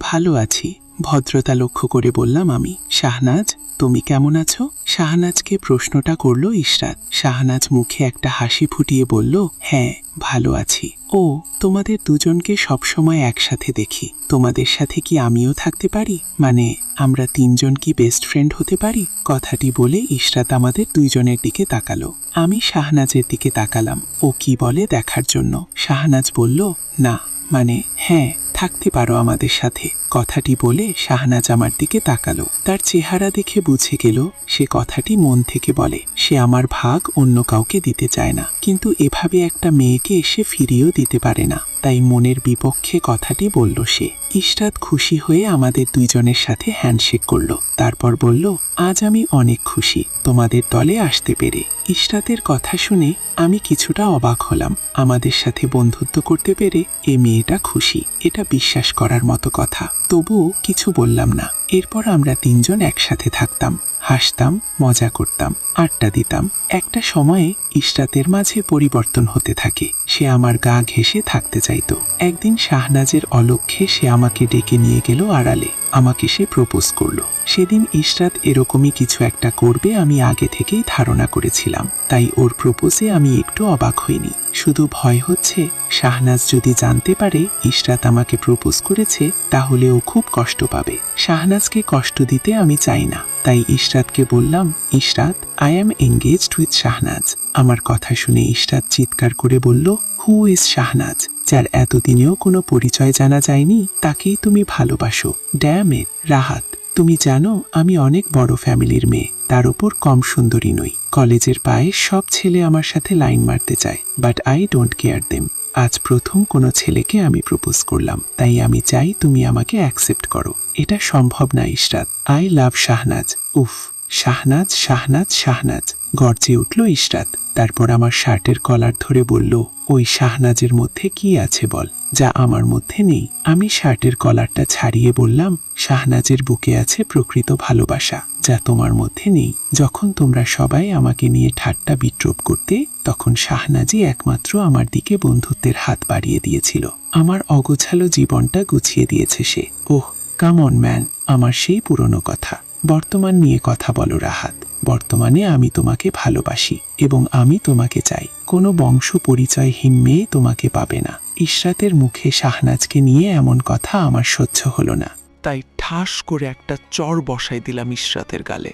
ভালো আছি, ভদ্রতা লক্ষ্য করে বললাম আমি। শাহনাজ তুমি কেমন আছো? শাহনাজকে প্রশ্নটা করলো ইশরাত। শাহনাজ মুখে একটা হাসি ফুটিয়ে বলল, হ্যাঁ ভালো আছি। ও, তোমাদের দুজনকে সবসময় একসাথে দেখি, তোমাদের সাথে কি আমিও থাকতে পারি? মানে আমরা তিনজন কি বেস্ট ফ্রেন্ড হতে পারি? কথাটি বলে ইশরাত আমাদের দুইজনের দিকে তাকালো। আমি শাহনাজের দিকে তাকালাম, ও কি বলে দেখার জন্য। শাহনাজ বলল, না মানে হ্যাঁ থাকতে পারো আমাদের সাথে। কথাটি বলে শাহনাজ আমার দিকে তাকালো। তার চেহারা দেখে বুঝে গেল সে কথাটি মন থেকে বলে। সে আমার ভাগ অন্য কাউকে দিতে চায় না, কিন্তু এভাবে একটা মেয়েকে এসে ফিরিয়েও দিতে পারে না, তাই মনের বিপক্ষে কথাটি বলল সে। ইশরাত খুশি হয়ে আমাদের দুইজনের সাথে হ্যান্ডশেক করলো, তারপর বলল, আজ আমি অনেক খুশি তোমাদের দলে আসতে পেরে। ইশরাতের কথা শুনে আমি কিছুটা অবাক হলাম। আমাদের সাথে বন্ধুত্ব করতে পেরে এ মেয়েটা খুশি, এটা বিশ্বাস করার মতো কথা। তবুও কিছু বললাম না। এরপর আমরা তিনজন একসাথে থাকতাম, হাসতাম, মজা করতাম, আড্ডা দিতাম। একটা সময়ে ইশরাতের মাঝে পরিবর্তন হতে থাকে। সে আমার গা ঘেঁষে থাকতে চাইতো। একদিন শাহনাজের অলক্ষ্যে সে আমাকে ডেকে নিয়ে গেল আড়ালে। আমাকে সে প্রপোজ করলো। সেদিন ইশরাত এরকমই কিছু একটা করবে আমি আগে থেকেই ধারণা করেছিলাম, তাই ওর প্রপোজে আমি একটু অবাক হইনি। শুধু ভয় হচ্ছে শাহনাজ যদি জানতে পারে ইশরাত আমাকে প্রপোজ করেছে তাহলে ও খুব কষ্ট পাবে। শাহনাজকে কষ্ট দিতে আমি চাই না, তাই ইশরাতকে বললাম, Ishrat, I am engaged with Shahnaz. আমার কথা শুনে ইশরাত চিৎকার করে বলল, হু ইজ শাহনাজ? যার এতদিনেও কোনো পরিচয় জানা যায়নি তাকেই তুমি ভালোবাসো? ড্যাম ইট রাহাত, তুমি জানো আমি অনেক বড় ফ্যামিলির মেয়ে, তার উপর কম সুন্দরী নই। কলেজের পায়ে সব ছেলে আমার সাথে লাইন মারতে চায়, but I don't care them. আজ প্রথম কোনো ছেলেকে আমি প্রপোজ করলাম, তাই আমি চাই তুমি আমাকে অ্যাকসেপ্ট করো। এটা সম্ভব না ইশরাত। I love Shahnaz. উফ, শাহনাজ শাহনাজ শাহনাজ গর্জে উঠল ইশরাত। তারপর আমার শার্টের কলার ধরে বলল, ওই শাহনাজের মধ্যে কি আছে বল, যা আমার মধ্যে নেই। আমি শার্টের কলারটা ছাড়িয়ে বললাম, শাহনাজের বুকে আছে প্রকৃত ভালোবাসা, যা তোমার মধ্যে নেই। যখন তোমরা সবাই আমাকে নিয়ে ঠাট্টা বিদ্রূপ করতে, তখন শাহনাজই একমাত্র আমার দিকে বন্ধুত্বের হাত বাড়িয়ে দিয়েছিল। আমার অগোছালো জীবনটা গুছিয়ে দিয়েছে সে। ওহ কাম অন ম্যান, আমার সেই পুরনো কথা। বর্তমান নিয়ে কথা বলো রাহাত। বর্তমানে আমি তোমাকে ভালোবাসি এবং আমি তোমাকে চাই। কোনো বংশ পরিচয়হীন মেয়ে তোমাকে পাবে না। ইশরাতের মুখে শাহনাজকে নিয়ে এমন কথা আমার সহ্য হলো না, তাই ঠাস করে একটা চড় বসাই দিলাম ইশরাতের গালে।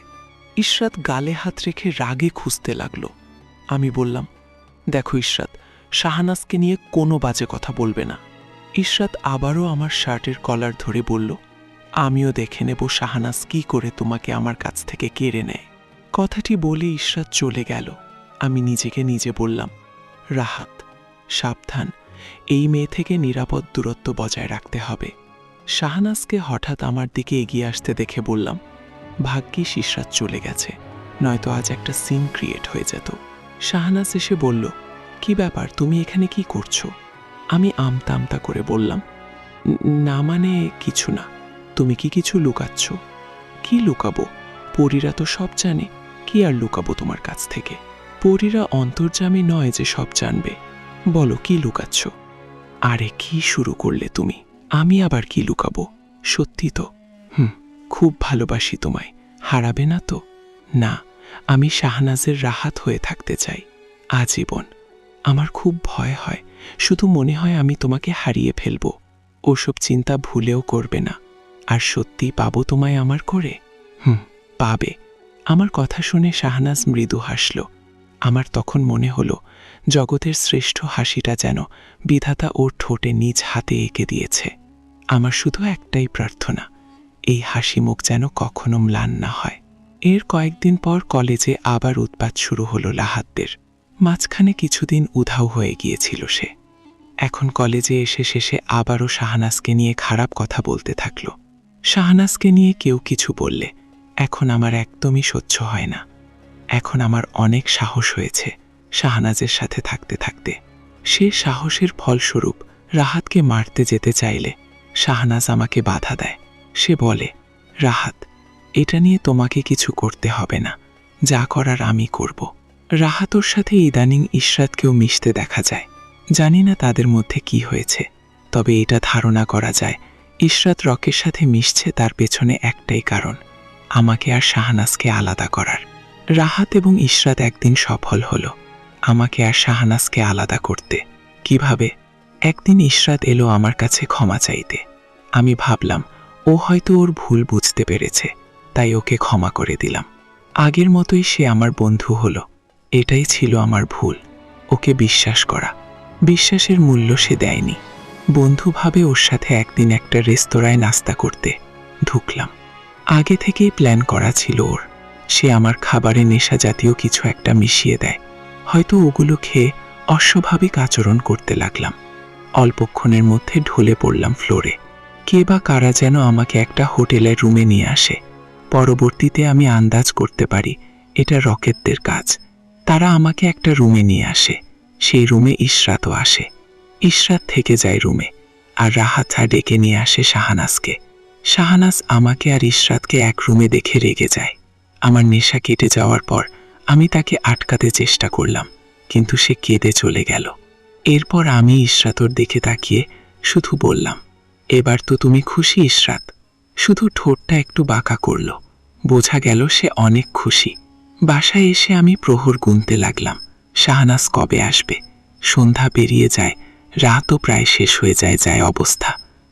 ইশরাত গালে হাত রেখে রাগে খুঁজতে লাগলো। আমি বললাম, দেখো ইশরাত, শাহনাজকে নিয়ে কোনো বাজে কথা বলবে না। ইশরাত আবারও আমার শার্টের কলার ধরে বলল, আমিও দেখে নেব শাহনাজ কি করে তোমাকে আমার কাছ থেকে কেড়ে নেয়। কথাটি বলে ইশরাত চলে গেল। আমি নিজেকে নিজে বললাম, রাহাত সাবধান, এই মেয়ে থেকে নিরাপদ দূরত্ব বজায় রাখতে হবে। শাহনাজকে হঠাৎ আমার দিকে এগিয়ে আসতে দেখে বললাম, ভাগ্যিস ইশরাত চলে গেছে, নয়তো আজ একটা সিন ক্রিয়েট হয়ে যেত। শাহনাজ এসে বলল, কি ব্যাপার, তুমি এখানে কি করছো? আমি আমতা আমতা করে বললাম, না মানে কিছু না। তুমি কি কিছু লুকাচ্ছ? কি লুকাবো? পরীরা তো সব জানে, কি আর লুকাবো তোমার কাছ থেকে? পরীরা অন্তর্যামী নয় যে সব জানবে। বলো কি লুকাচ্ছ? আরে কি শুরু করলে তুমি? আমি আবার কি লুকাবো? সত্যি তো? খুব ভালোবাসি তোমায়, হারাবে না তো? না, আমি শাহনাজের রাহাত হয়ে থাকতে চাই আজীবন। আমার খুব ভয় হয়, শুধু মনে হয় আমি তোমাকে হারিয়ে ফেলব। ওসব চিন্তা ভুলেও করবে না। আর সত্যি পাবো তোমায় আমার করে? পাবে। আমার কথা শুনে শাহনাজ মৃদু হাসল। আমার তখন মনে হলো জগতের শ্রেষ্ঠ হাসিটা যেন বিধাতা ওর ঠোঁটে নিজ হাতে এঁকে দিয়েছে। আমার শুধু একটাই প্রার্থনা, এই হাসি মুখ যেন কখনো ম্লান না হয়। এর কয়েকদিন পর কলেজে আবার উৎপাত শুরু হলো লাহাতদের। মাঝখানে কিছুদিন উধাও হয়ে গিয়েছিল সে। এখন কলেজে এসে শেষে আবারও শাহনাজকে নিয়ে খারাপ কথা বলতে থাকল। শাহনাজকে নিয়ে কেউ কিছু বললে এখন আমার একদমই সহ্য হয় না। এখন আমার অনেক সাহস হয়েছে শাহনাজের সাথে থাকতে থাকতে। সে সাহসের ফলস্বরূপ রাহাতকে মারতে যেতে চাইলে শাহনাজ আমাকে বাধা দেয়। সে বলে, রাহাত, এটা নিয়ে তোমাকে কিছু করতে হবে না, যা করার আমি করব। রাহাতর সাথে ইদানিং ইশরাতকেও মিশতে দেখা যায়। জানি না তাদের মধ্যে কি হয়েছে, তবে এটা ধারণা করা যায় ইশরাত রকের সাথে মিশছে তার পেছনে একটাই কারণ, আমাকে আর শাহনাজকে আলাদা করার। রাহাত এবং ইশরাত একদিন সফল হলো আমাকে আর শাহনাজকে আলাদা করতে। কিভাবে? একদিন ইশরাত এলো আমার কাছে ক্ষমা চাইতে। আমি ভাবলাম ও হয়তো ওর ভুল বুঝতে পেরেছে, তাই ওকে ক্ষমা করে দিলাম। আগের মতোই সে আমার বন্ধু হলো। এটাই ছিল আমার ভুল, ওকে বিশ্বাস করা। বিশ্বাসের মূল্য সে দেয়নি। বন্ধুভাবে ওর সাথে একদিন একটা রেস্তোরাঁয় নাস্তা করতে ঢুকলাম। আগে থেকেই প্ল্যান করা ছিল ওর। সে আমার খাবারে নেশা জাতীয় কিছু একটা মিশিয়ে দেয়। হয়তো ওগুলো খেয়ে অস্বাভাবিক আচরণ করতে লাগলাম। অল্পক্ষণের মধ্যে ঢলে পড়লাম ফ্লোরে। কে বা কারা যেন আমাকে একটা হোটেলের রুমে নিয়ে আসে। পরবর্তীতে আমি আন্দাজ করতে পারি এটা রকেটদের কাজ। তারা আমাকে একটা রুমে নিয়ে আসে। সেই রুমে ইশরাতও আসে। ইশরাত থেকে যায় রুমে, আর রাহাত ডেকে নিয়ে আসে শাহনাজকে। শাহনাজ আমাকে আর ইশরাতকে এক রুমে দেখে রেগে যায়। আমার নেশা কেটে যাওয়ার পর আমি তাকে আটকাতে চেষ্টা করলাম, কিন্তু সে কেঁদে চলে গেল। এরপর আমি ইশরাতর দিকে তাকিয়ে শুধু বললাম, এবার তো তুমি খুশি ইশরাত? শুধু ঠোঁটটা একটু বাঁকা করল। বোঝা গেল সে অনেক খুশি। বাসায় এসে আমি প্রহর গুনতে লাগলাম, শাহনাজ কবে আসবে। সন্ধ্যা পেরিয়ে যায়, রাতও প্রায় শেষ হয়ে যায় অবস্থা,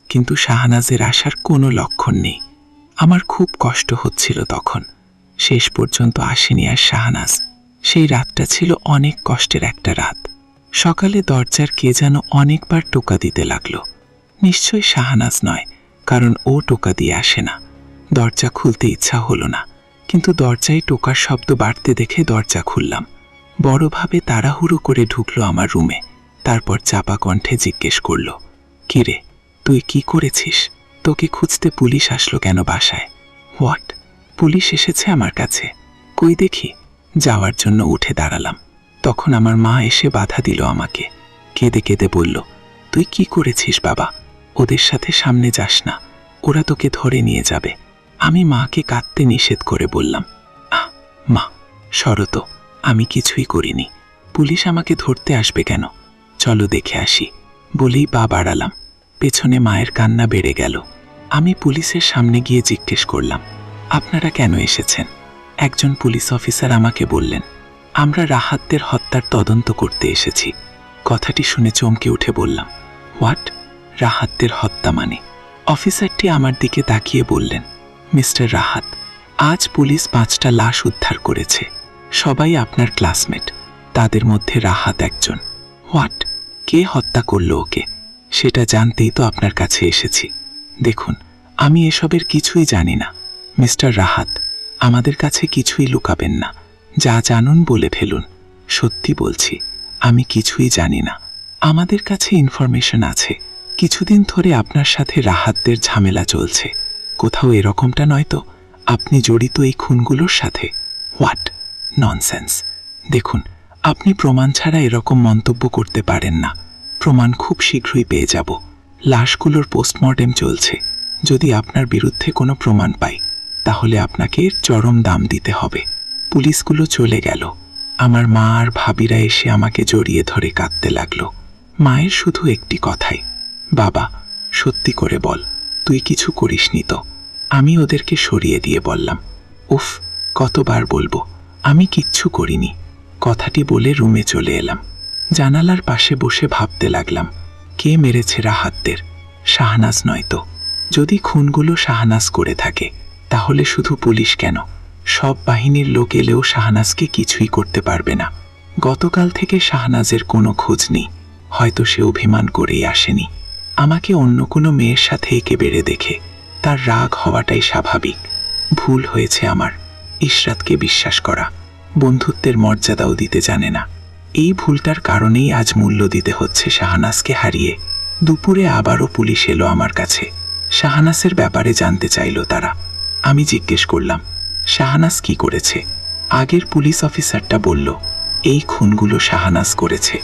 কিন্তু শাহনাজের আসার কোনো লক্ষণ নেই। আমার খুব কষ্ট হচ্ছিল তখন। শেষ পর্যন্ত আসেনি আর শাহনাজ। সেই রাতটা ছিল অনেক কষ্টের একটা রাত। সকালে দরজার কে যেন অনেকবার টোকা দিতে লাগলো। নিশ্চয়ই শাহনাজ নয়, কারণ ও টোকা দিয়ে আসে না। দরজা খুলতে ইচ্ছা হলো না, কিন্তু দরজায় টোকার শব্দ বাড়তে দেখে দরজা খুললাম। বড়ভাবে তাড়াহুড়ো করে ঢুকলো আমার রুমে। তারপর চাপা কণ্ঠে জিজ্ঞেস করল, কিরে, তুই কি করেছিস? তোকে খুঁজতে পুলিশ আসলো কেন বাসায়? হোয়াট? পুলিশ এসেছে আমার কাছে? কই দেখি। যাওয়ার জন্য উঠে দাঁড়ালাম। তখন আমার মা এসে বাধা দিল আমাকে। কেঁদে কেঁদে বলল, তুই কি করেছিস বাবা? ওদের সাথে সামনে যাস না, ওরা তোকে ধরে নিয়ে যাবে। আমি মাকে কাঁদতে নিষেধ করে বললাম, মা শরত, আমি কিছুই করিনি। পুলিশ আমাকে ধরতে আসবে কেন? চলো দেখে আসি। বলেই পা বাড়ালাম। পেছনে মায়ের কান্না বেড়ে গেল। আমি পুলিশের সামনে গিয়ে জিজ্ঞেস করলাম, আপনারা কেন এসেছেন? একজন পুলিশ অফিসার আমাকে বললেন, আমরা রাহাতদের হত্যার তদন্ত করতে এসেছি। কথাটি শুনে চমকে উঠে বললাম, হোয়াট? রাহাতদের হত্যা মানে? অফিসারটি আমার দিকে তাকিয়ে বললেন, মিস্টার রাহাত, আজ পুলিশ 5টা লাশ উদ্ধার করেছে। সবাই আপনার ক্লাসমেট, তাদের মধ্যে রাহাত একজন। হোয়াট? কে হত্যা করল ওকে? সেটা জানতেই তো আপনার কাছে এসেছি। দেখুন, আমি এসবের কিছুই জানি না। মিস্টার রাহাত, আমাদের কাছে কিছুই লুকাবেন না, যা জানুন বলে ফেলুন। সত্যি বলছি, আমি কিছুই জানি না। আমাদের কাছে ইনফরমেশন আছে, কিছুদিন ধরে আপনার সাথে রাহাতদের ঝামেলা চলছে, কোথাও এরকমটা নয় তো আপনি জড়িত এই খুনগুলোর সাথে? What nonsense! দেখুন, আপনি প্রমাণ ছাড়া এরকম মন্তব্য করতে পারেন না। প্রমাণ খুব শীঘ্রই পেয়ে যাব। লাশগুলোর পোস্টমর্টেম চলছে। যদি আপনার বিরুদ্ধে কোনো প্রমাণ পাই তাহলে আপনাকে চরম দাম দিতে হবে। পুলিশগুলো চলে গেল। আমার মা আর ভাবিরা এসে আমাকে জড়িয়ে ধরে কাঁদতে লাগলো। মায়ের শুধু একটি কথাই, বাবা সত্যি করে বল, তুই কিছু করিসনি তো? আমি ওদেরকে সরিয়ে দিয়ে বললাম, উফ, কতবার বলবো, আমি কিচ্ছু করিনি। কথাটি বলে রুমে চলে এলাম। জানালার পাশে বসে ভাবতে লাগলাম, কে মেরেছে রাহাতদের? শাহনাজ নয় তো? যদি খুনগুলো শাহনাজ করে থাকে তাহলে শুধু পুলিশ কেন, সব বাহিনীর লোক এলেও শাহনাজকে কিছুই করতে পারবে না। গতকাল থেকে শাহনাজের কোনো খোঁজ নেই। হয়তো সে অভিমান করেই আসেনি। আমাকে অন্য কোনো মেয়ের সাথে একে বেড়ে দেখে তার রাগ হওয়াটাই স্বাভাবিক। ভুল হয়েছে আমার, ইশরাতকে বিশ্বাস করা। বন্ধুত্বের মর্যাদাও দিতে জানে না। এই ভুলটার কারণেই আজ মূল্য দিতে হচ্ছে শাহনাজকে হারিয়ে। দুপুরে আবারও পুলিশ এলো আমার কাছে। শাহনাজের ব্যাপারে জানতে চাইল তারা। আমি জিজ্ঞেস করলাম, শাহনাজ কি করেছে? আগের পুলিশ অফিসারটা বলল, এই খুনগুলো শাহনাজ করেছে।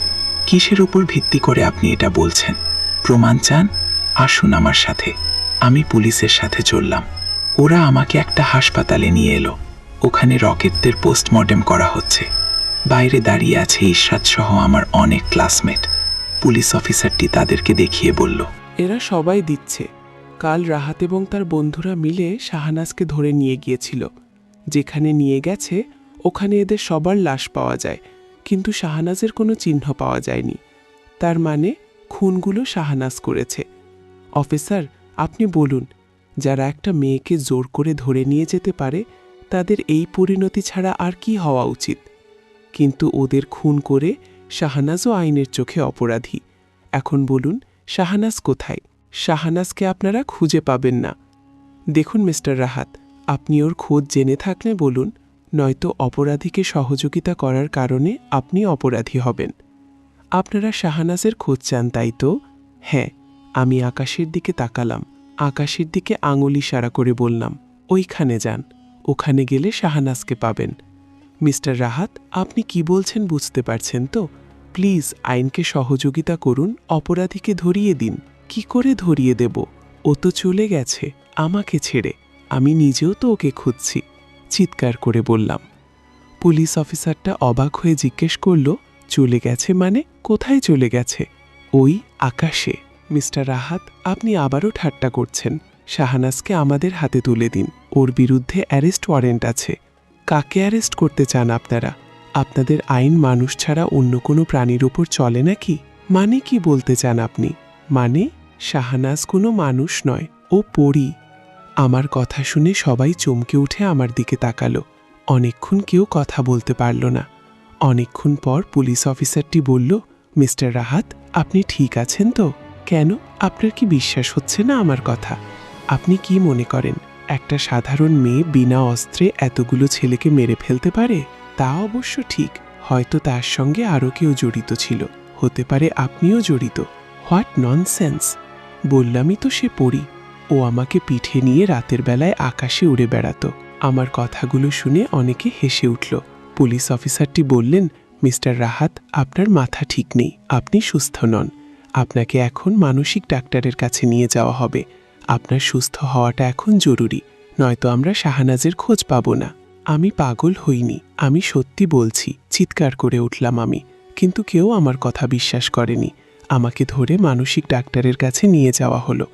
কিসের উপর ভিত্তি করে আপনি এটা বলছেন? প্রমাণ চান? আসুন আমার সাথে। আমি পুলিশের সাথে চললাম। ওরা আমাকে একটা হাসপাতালে নিয়ে এলো। ওখানে রকেটদের পোস্টমর্টেম করা হচ্ছে। বাইরে দাঁড়িয়ে আছে ইশরাত সহ আমার অনেক ক্লাসমেট। পুলিশ অফিসারটি তাদেরকে দেখিয়ে বলল, এরা সবাই দিচ্ছে। কাল রাহাত এবং তার বন্ধুরা মিলে শাহনাজকে ধরে নিয়ে গিয়েছিল। যেখানে নিয়ে গেছে ওখানে এদের সবার লাশ পাওয়া যায়, কিন্তু শাহনাজের কোনো চিহ্ন পাওয়া যায়নি। তার মানে খুনগুলো শাহনাজ করেছে। অফিসার, আপনি বলুন, যারা একটা মেয়েকে জোর করে ধরে নিয়ে যেতে পারে তাদের এই পরিণতি ছাড়া আর কি হওয়া উচিত? কিন্তু ওদের খুন করে শাহনাজও আইনের চোখে অপরাধী। এখন বলুন, শাহনাজ কোথায়? শাহনাজকে আপনারা খুঁজে পাবেন না। দেখুন মিস্টার রাহাত, আপনি ওর খোঁজ জেনে থাকলে বলুন, নয়তো অপরাধীকে সহযোগিতা করার কারণে আপনি অপরাধী হবেন। আপনারা শাহনাজের খোঁজ চান, তাই তো? হ্যাঁ। আমি আকাশের দিকে তাকালাম। আকাশের দিকে আঙুল ইশারা করে বললাম, ওইখানে যান। ওখানে গেলে শাহনাজকে পাবেন। মিস্টার রাহাত, আপনি কি বলছেন বুঝতে পারছেন তো? প্লিজ আইনকে সহযোগিতা করুন, অপরাধীকে ধরিয়ে দিন। কি করে ধরিয়ে দেব? ও তো চলে গেছে আমাকে ছেড়ে। আমি নিজেও তো ওকে খুঁজছি, চিৎকার করে বললাম। পুলিশ অফিসারটা অবাক হয়ে জিজ্ঞেস করল, চলে গেছে মানে? কোথায় চলে গেছে? ওই আকাশে। মিস্টার রাহাত, আপনি আবারও ঠাট্টা করছেন। শাহনাজকে আমাদের হাতে তুলে দিন। ওর বিরুদ্ধে অ্যারেস্ট ওয়ারেন্ট আছে। কাকে অ্যারেস্ট করতে চান আপনারা? আপনাদের আইন মানুষ ছাড়া অন্য কোনো প্রাণীর উপর চলে নাকি? মানে কি বলতে চান আপনি? মানে শাহনাজ কোনো মানুষ নয়, ও পরী। আমার কথা শুনে সবাই চমকে উঠে আমার দিকে তাকালো। অনেকক্ষণ কেউ কথা বলতে পারল না। অনেকক্ষণ পর পুলিশ অফিসারটি বলল, মিস্টার রাহাত, আপনি ঠিক আছেন তো? কেন, আপনার কি বিশ্বাস হচ্ছে না আমার কথা? আপনি কি মনে করেন একটা সাধারণ মেয়ে বিনা অস্ত্রে এতগুলো ছেলেকে মেরে ফেলতে পারে? তা অবশ্য ঠিক, হয়তো তার সঙ্গে আরও কেউ জড়িত ছিল। হতে পারে আপনিও জড়িত। What nonsense! বললামই তো সে পরী। ও আমাকে পিঠে নিয়ে রাতের বেলায় আকাশে উড়ে বেড়াতো। আমার কথাগুলো শুনে অনেকে হেসে উঠল। পুলিশ অফিসারটি বললেন, মিস্টার রাহাত, আপনার মাথা ঠিক নেই, আপনি সুস্থ নন। আপনাকে এখন মানসিক ডাক্তারের কাছে নিয়ে যাওয়া হবে। আপনার সুস্থ হওয়াটা এখন জরুরি, নয়তো আমরা শাহনাজের খোঁজ পাব না। আমি পাগল হইনি, আমি সত্যি বলছি, চিৎকার করে উঠলাম আমি। কিন্তু কেউ আমার কথা বিশ্বাস করেনি। আমাকে ধরে মানসিক ডাক্তারের কাছে নিয়ে যাওয়া হলো।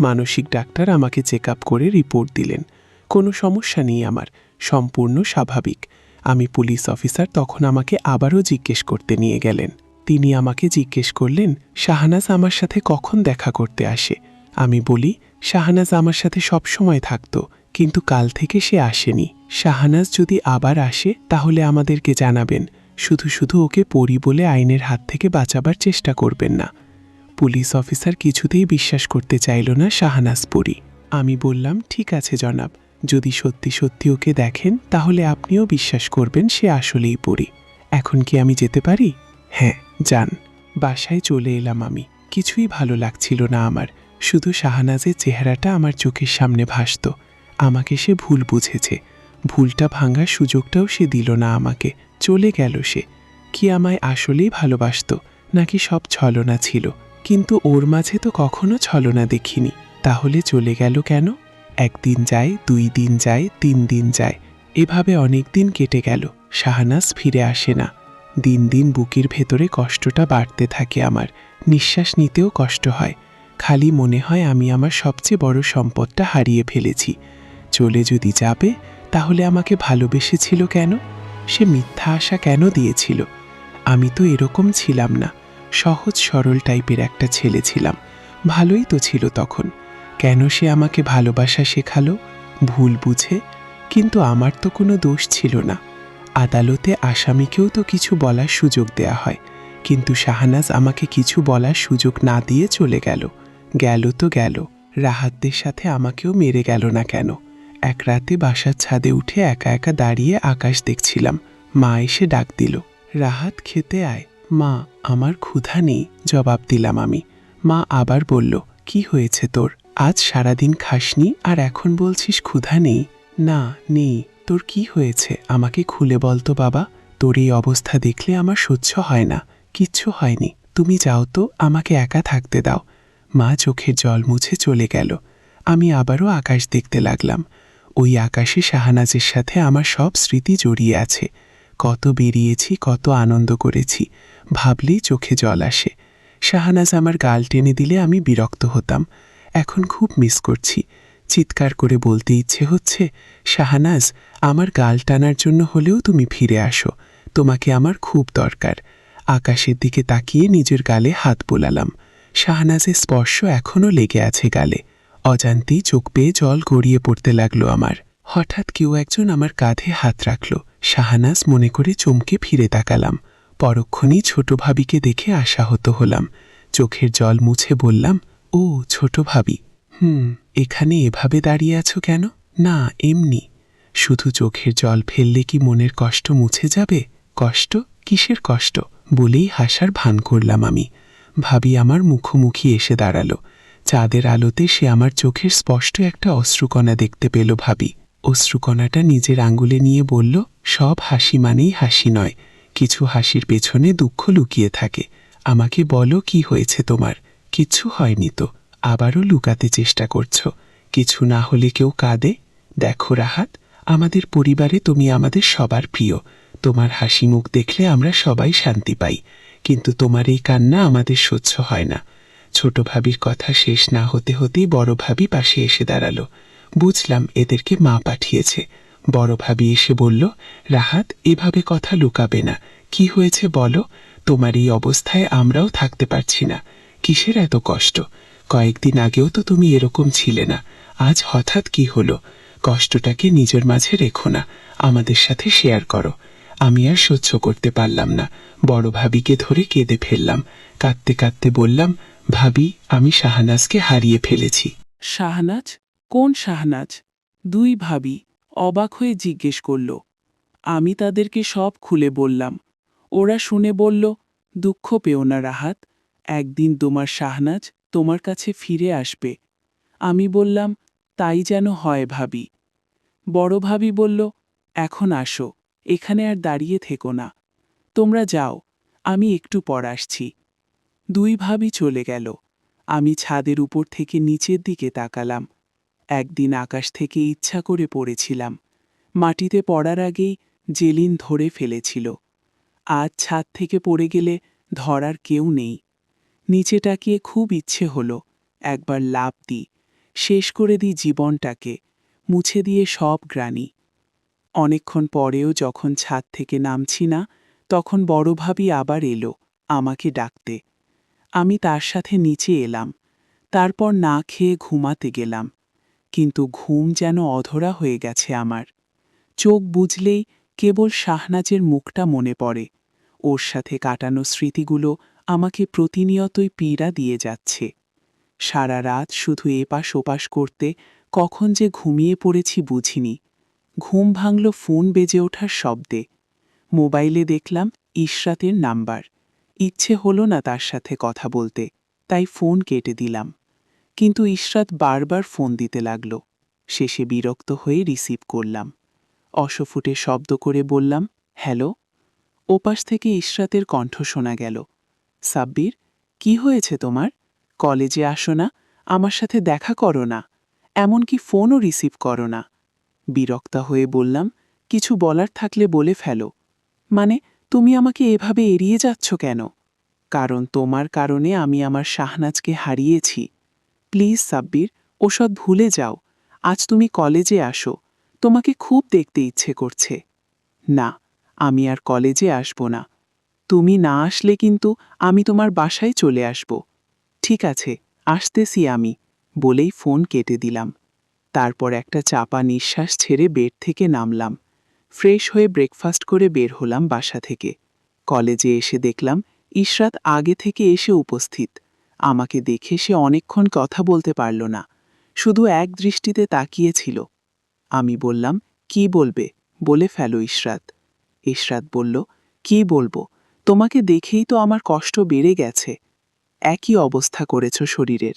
মানসিক ডাক্তার আমাকে চেক আপ করে রিপোর্ট দিলেন। কোনো সমস্যা নেই আমার, সম্পূর্ণ স্বাভাবিক। আমি পুলিশ অফিসার তখন আমাকে আবারও জিজ্ঞেস করতে নিয়ে গেলেন। তিনি আমাকে জিজ্ঞেস করলেন, শাহনাজ আমার সাথে কখন দেখা করতে আসে? আমি বলি, শাহনাজ আমার সাথে সবসময় থাকতো, কিন্তু কাল থেকে সে আসেনি। শাহনাজ যদি আবার আসে তাহলে আমাদেরকে জানাবেন। শুধু শুধু ওকে পরী বলে আইনের হাত থেকে বাঁচাবার চেষ্টা করবেন না। পুলিশ অফিসার কিছুতেই বিশ্বাস করতে চাইল না শাহনাজ পরী। আমি বললাম, ঠিক আছে জনাব, যদি সত্যি সত্যি ওকে দেখেন তাহলে আপনিও বিশ্বাস করবেন সে আসলেই পরী। এখন কি আমি যেতে পারি? হ্যাঁ, যান। বাসায় চলে এলাম আমি। কিছুই ভালো লাগছিল না আমার। শুধু শাহনাজের চেহারাটা আমার চোখের সামনে ভাসত। আমাকে সে ভুল বুঝেছে, ভুলটা ভাঙার সুযোগটাও সে দিল না আমাকে। চলে গেল সে। কি আমায় আসলেই ভালোবাসত, নাকি সব ছলনা ছিল? কিন্তু ওর মাঝে তো কখনো ছলনা দেখিনি। তাহলে চলে গেল কেন? 1 দিন যায়, 2 দিন যায়, 3 দিন যায়, এভাবে অনেক দিন কেটে গেল। শাহনাজ ফিরে আসে না। দিন দিন বুকের ভেতরে কষ্টটা বাড়তে থাকে আমার। নিঃশ্বাস নিতেও কষ্ট হয়। খালি মনে হয় আমি আমার সবচেয়ে বড় সম্পদটা হারিয়ে ফেলেছি। চলে যদি যাবে, তাহলে আমাকে ভালোবেসেছিল কেন? সে মিথ্যা আশা কেন দিয়েছিল? আমি তো এরকম ছিলাম না। সহজ সরল টাইপের একটা ছেলে ছিলাম। ভালোই তো ছিল তখন। কেন সে আমাকে ভালোবাসা শেখালো? ভুল বুঝে। কিন্তু আমার তো কোনো দোষ ছিল না। আদালতে আসামিকেও তো কিছু বলার সুযোগ দেয়া হয়, কিন্তু শাহনাজ আমাকে কিছু বলার সুযোগ না দিয়ে চলে গেল। গেল তো গেল, রাহাতদের সাথে আমাকেও মেরে গেল না কেন? এক রাতে বাসার ছাদে উঠে একা একা দাঁড়িয়ে আকাশ দেখছিলাম। মা এসে ডাক দিল, রাহাত খেতে আয়। মা, আমার ক্ষুধা নেই, জবাব দিলাম আমি। মা আবার বলল, কি হয়েছে তোর? আজ সারাদিন খাসনি আর এখন বলছিস ক্ষুধা নেই? না, নেই। তোর কি হয়েছে আমাকে খুলে বলতো বাবা। তোর এই অবস্থা দেখলে আমার সহ্য হয় না। কিচ্ছু হয়নি, তুমি যাও তো, আমাকে একা থাকতে দাও। মা চোখের জল মুছে চলে গেল। আমি আবারও আকাশ দেখতে লাগলাম। ওই আকাশে শাহনাজের সাথে আমার সব স্মৃতি জড়িয়ে আছে। কত বেরিয়েছি, কত আনন্দ করেছি, ভাবলেই চোখে জল আসে। শাহনাজ আমার গাল টেনে দিলে আমি বিরক্ত হতাম। এখন খুব মিস করছি। চিৎকার করে বলতে ইচ্ছে হচ্ছে, শাহনাজ, আমার গাল টানার জন্য হলেও তুমি ফিরে আসো। তোমাকে আমার খুব দরকার। আকাশের দিকে তাকিয়ে নিজের গালে হাত বোলালাম। শাহনাজের স্পর্শ এখনও লেগে আছে গালে। অজান্তেই চোখ বেয়ে জল গড়িয়ে পড়তে লাগলো আমার। হঠাৎ কেউ একজন আমার কাঁধে হাত রাখল। শাহনাজ মনে করে চমকে ফিরে তাকালাম। পরক্ষণেই ছোট ভাবিকে দেখে আশাহত হলাম। চোখের জল মুছে বললাম, ও ছোট ভাবি। এখানে এভাবে দাঁড়িয়ে আছো কেন? না, এমনি। শুধু চোখের জল ফেললে কি মনের কষ্ট মুছে যাবে? কষ্ট? কিসের কষ্ট? বলেই হাসার ভান করলাম আমি। ভাবি আমার মুখোমুখি এসে দাঁড়ালো। চাঁদের আলোতে সে আমার চোখের স্পষ্ট একটা অশ্রুকণা দেখতে পেল। ভাবি অশ্রুকণাটা নিজের আঙ্গুলে নিয়ে বলল, সব হাসি মানেই হাসি নয়, কিছু হাসির পেছনে দুঃখ লুকিয়ে থাকে। আমাকে বলো, কি হয়েছে তোমার? কিচ্ছু হয়নি তো। আবারও লুকাতে চেষ্টা করছো। কিছু না হলে কেউ কাঁদে? দেখো রাহাত, আমাদের পরিবারে তুমি আমাদের সবার প্রিয়। তোমার হাসি মুখ দেখলে আমরা সবাই শান্তি পাই। কিন্তু তোমার এই কান্না আমাদের সহ্য হয় না। ছোট ভাবির কথা শেষ না হতে হতেই বড় ভাবি পাশে এসে দাঁড়ালো। বুঝলাম এদেরকে মা পাঠিয়েছে। বড় ভাবি এসে বলল, রাহাত, এভাবে কথা লুকাবে না। কি হয়েছে বলো? তোমার এই অবস্থায় আমরাও থাকতে পারছি না। কিসের এত কষ্ট? কয়েকদিন আগেও তো তুমি এরকম ছিলে না। আজ হঠাৎ কি হলো? কষ্টটাকে নিজের মাঝে রেখো না, আমাদের সাথে শেয়ার করো। আমি আর সহ্য করতে পারলাম না। বড় ভাবিকে ধরে কেঁদে ফেললাম। কাঁদতে কাঁদতে বললাম, ভাবি, আমি শাহনাজকে হারিয়ে ফেলেছি। শাহনাজ? কোন শাহনাজ? 2 ভাবি অবাক হয়ে জিজ্ঞেস করল। আমি তাদেরকে সব খুলে বললাম। ওরা শুনে বলল, দুঃখ পেও না রাহাত, একদিন তোমার শাহনাজ তোমার কাছে ফিরে আসবে। আমি বললাম, তাই যেন হয় ভাবি। বড় ভাবি বলল, এখন আসো, এখানে আর দাঁড়িয়ে থেকো না। তোমরা যাও, আমি একটু পর আসছি। 2 ভাবি চলে গেল। আমি ছাদের উপর থেকে নিচের দিকে তাকালাম। একদিন আকাশ থেকে ইচ্ছা করে পড়েছিলাম। মাটিতে পড়ার আগেই জেলিন ধরে ফেলেছিল। আজ ছাদ থেকে পড়ে গেলে ধরার কেউ নেই। নিচে তাকিয়ে খুব ইচ্ছে হলো একবার লাফ দিই, শেষ করে দিই জীবনটাকে, মুছে দিয়ে সব গ্লানি। অনেকক্ষণ পরেও যখন ছাদ থেকে নামছি না, তখন বড় ভাবি আবার এলো আমাকে ডাকতে। আমি তার সাথে নিচে এলাম। তারপর না খেয়ে ঘুমাতে গেলাম। কিন্তু ঘুম যেন অধরা হয়ে গেছে আমার। চোখ বুজলেই কেবল শাহনাজের মুখটা মনে পড়ে। ওর সাথে কাটানো স্মৃতিগুলো আমাকে প্রতিনিয়তই পীড়া দিয়ে যাচ্ছে। সারা রাত শুধু এপাশ ওপাশ করতে কখন যে ঘুমিয়ে পড়েছি বুঝিনি। ঘুম ভাঙল ফোন বেজে ওঠার শব্দে। মোবাইলে দেখলাম ইশরাতের নাম্বার। ইচ্ছে হলো না তার সাথে কথা বলতে। তাই ফোন কেটে দিলাম। কিন্তু ইশরাত বারবার ফোন দিতে লাগল। শেষে বিরক্ত হয়ে রিসিভ করলাম। অস্ফুটে শব্দ করে বললাম, হ্যালো। ওপাশ থেকে ইশরাতের কণ্ঠ শোনা গেল, সাব্বির, কি হয়েছে তোমার? কলেজে আসো না, আমার সাথে দেখা করো না, এমনকি ফোনও রিসিভ করো না। বিরক্তা হয়ে বললাম, কিছু বলার থাকলে বলে ফেলো। মানে, তুমি আমাকে এভাবে এড়িয়ে যাচ্ছ কেন? কারণ তোমার কারণে আমি আমার শাহনাজকে হারিয়েছি। প্লিজ সাব্বির, ওসব ভুলে যাও। আজ তুমি কলেজে আসো, তোমাকে খুব দেখতে ইচ্ছে করছে। না, আমি আর কলেজে আসব না। তুমি না আসলে কিন্তু আমি তোমার বাসায় চলে আসব। ঠিক আছে, আসতেছি আমি, বলেই ফোন কেটে দিলাম। তারপর একটা চাপা নিঃশ্বাস ছেড়ে বেড থেকে নামলাম। ফ্রেশ হয়ে ব্রেকফাস্ট করে বের হলাম বাসা থেকে। কলেজে এসে দেখলাম ইশরাত আগে থেকে এসে উপস্থিত। আমাকে দেখে সে অনেকক্ষণ কথা বলতে পারল না, শুধু এক দৃষ্টিতে তাকিয়েছিল। আমি বললাম, কি বলবে, বলে ফেলো ইশরাত। ইশরাত বলল, কি বলবো, তোমাকে দেখেই তো আমার কষ্ট বেড়ে গেছে। একই অবস্থা করেছ শরীরের।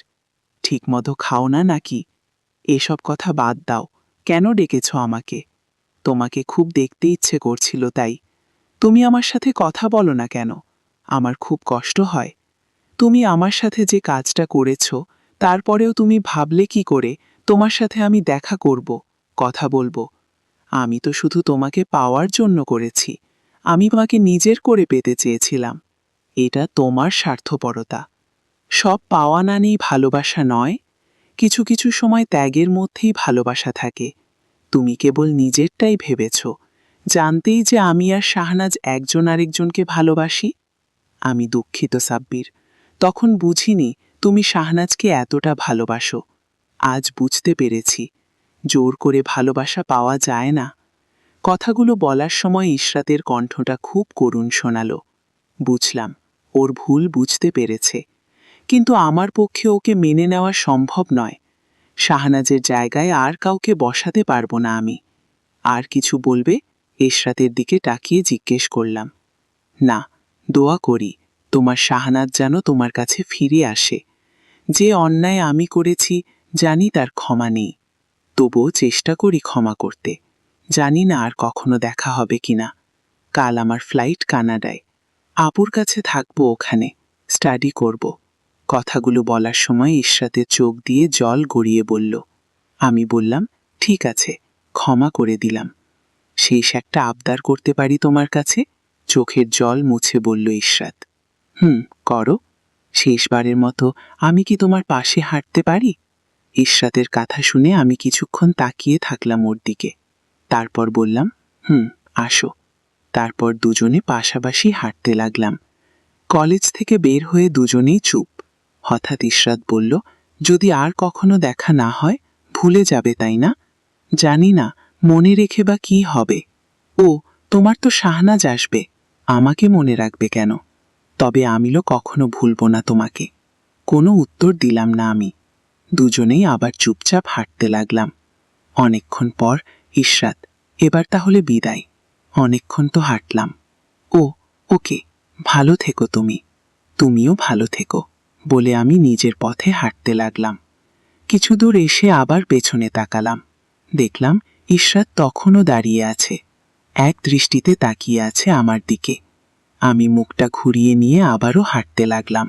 ঠিকমতো খাও না নাকি? এসব কথা বাদ দাও, কেন ডেকেছ আমাকে? তোমাকে খুব দেখতে ইচ্ছে করছিল তাই। তুমি আমার সাথে কথা বলো না কেন? আমার খুব কষ্ট হয়। তুমি আমার সাথে যে কাজটা করেছ, তারপরেও তুমি ভাবলে কি করে তোমার সাথে আমি দেখা করব, কথা বলবো? আমি তো শুধু তোমাকে পাওয়ার জন্য করেছি। আমি তোমাকে নিজের করে পেতে চেয়েছিলাম। এটা তোমার স্বার্থপরতা। সব পাওয়া না নেই ভালোবাসা নয়। কিছু কিছু সময় ত্যাগের মধ্যেই ভালোবাসা থাকে। তুমি কেবল নিজেরটাই ভেবেছ, জানতেই যে আমি আর শাহনাজ একজন আরেকজনকে ভালোবাসি। আমি দুঃখিত সাব্বির, তখন বুঝিনি তুমি শাহনাজকে এতটা ভালোবাসো। আজ বুঝতে পেরেছি, জোর করে ভালোবাসা পাওয়া যায় না। কথাগুলো বলার সময় ইশরাতের কণ্ঠটা খুব করুণ শোনাল। বুঝলাম, ওর ভুল বুঝতে পেরেছে, কিন্তু আমার পক্ষে ওকে মেনে নেওয়া সম্ভব নয়। শাহনাজের জায়গায় আর কাউকে বসাতে পারবো না আমি। আর কিছু বলবে? ইশরাতের দিকে তাকিয়ে জিজ্ঞেস করলাম। না, দোয়া করি তোমার শাহনাজ যেন তোমার কাছে ফিরে আসে। যে অন্যায় আমি করেছি জানি তার ক্ষমা নেই, তবুও চেষ্টা করি ক্ষমা করতে। জানি না আর কখনো দেখা হবে কিনা। কাল আমার ফ্লাইট কানাডায়। আপুর কাছে থাকবো, ওখানে স্টাডি করব। কথাগুলো বলার সময় ইশরাতের চোখ দিয়ে জল গড়িয়ে বলল। আমি বললাম, ঠিক আছে, ক্ষমা করে দিলাম। শেষ একটা আবদার করতে পারি তোমার কাছে? চোখের জল মুছে বলল ইশরাত। করো। শেষবারের মতো আমি কি তোমার পাশে হাঁটতে পারি? ইশরাতের কথা শুনে আমি কিছুক্ষণ তাকিয়ে থাকলাম ওর দিকে। তারপর বললাম, আসো। তারপর দুজনে পাশাপাশি হাঁটতে লাগলাম। কলেজ থেকে বের হয়ে দুজনেই চুপ। হঠাৎ ইশরাত বলল, যদি আর কখনো দেখা না হয়, ভুলে যাবে তাই না? জানি না মনে রেখে বা কি হবে। ও, তোমার তো শাহনাজ আসবে, আমাকে মনে রাখবে কেন? তবে আমিও কখনো ভুলব না তোমাকে। কোনো উত্তর দিলাম না আমি। দুজনেই আবার চুপচাপ হাঁটতে লাগলাম। অনেকক্ষণ পর ইশরাত, এবার তাহলে বিদায়। অনেকক্ষণ তো হাঁটলাম। ওকে, ভালো থেকো তুমি। তুমিও ভালো থেকো, বলে আমি নিজের পথে হাঁটতে লাগলাম। কিছু দূর এসে আবার পেছনে তাকালাম। দেখলাম ইশরাত তখনও দাঁড়িয়ে আছে, এক দৃষ্টিতে তাকিয়ে আছে আমার দিকে। আমি মুখটা ঘুরিয়ে নিয়ে আবারও হাঁটতে লাগলাম।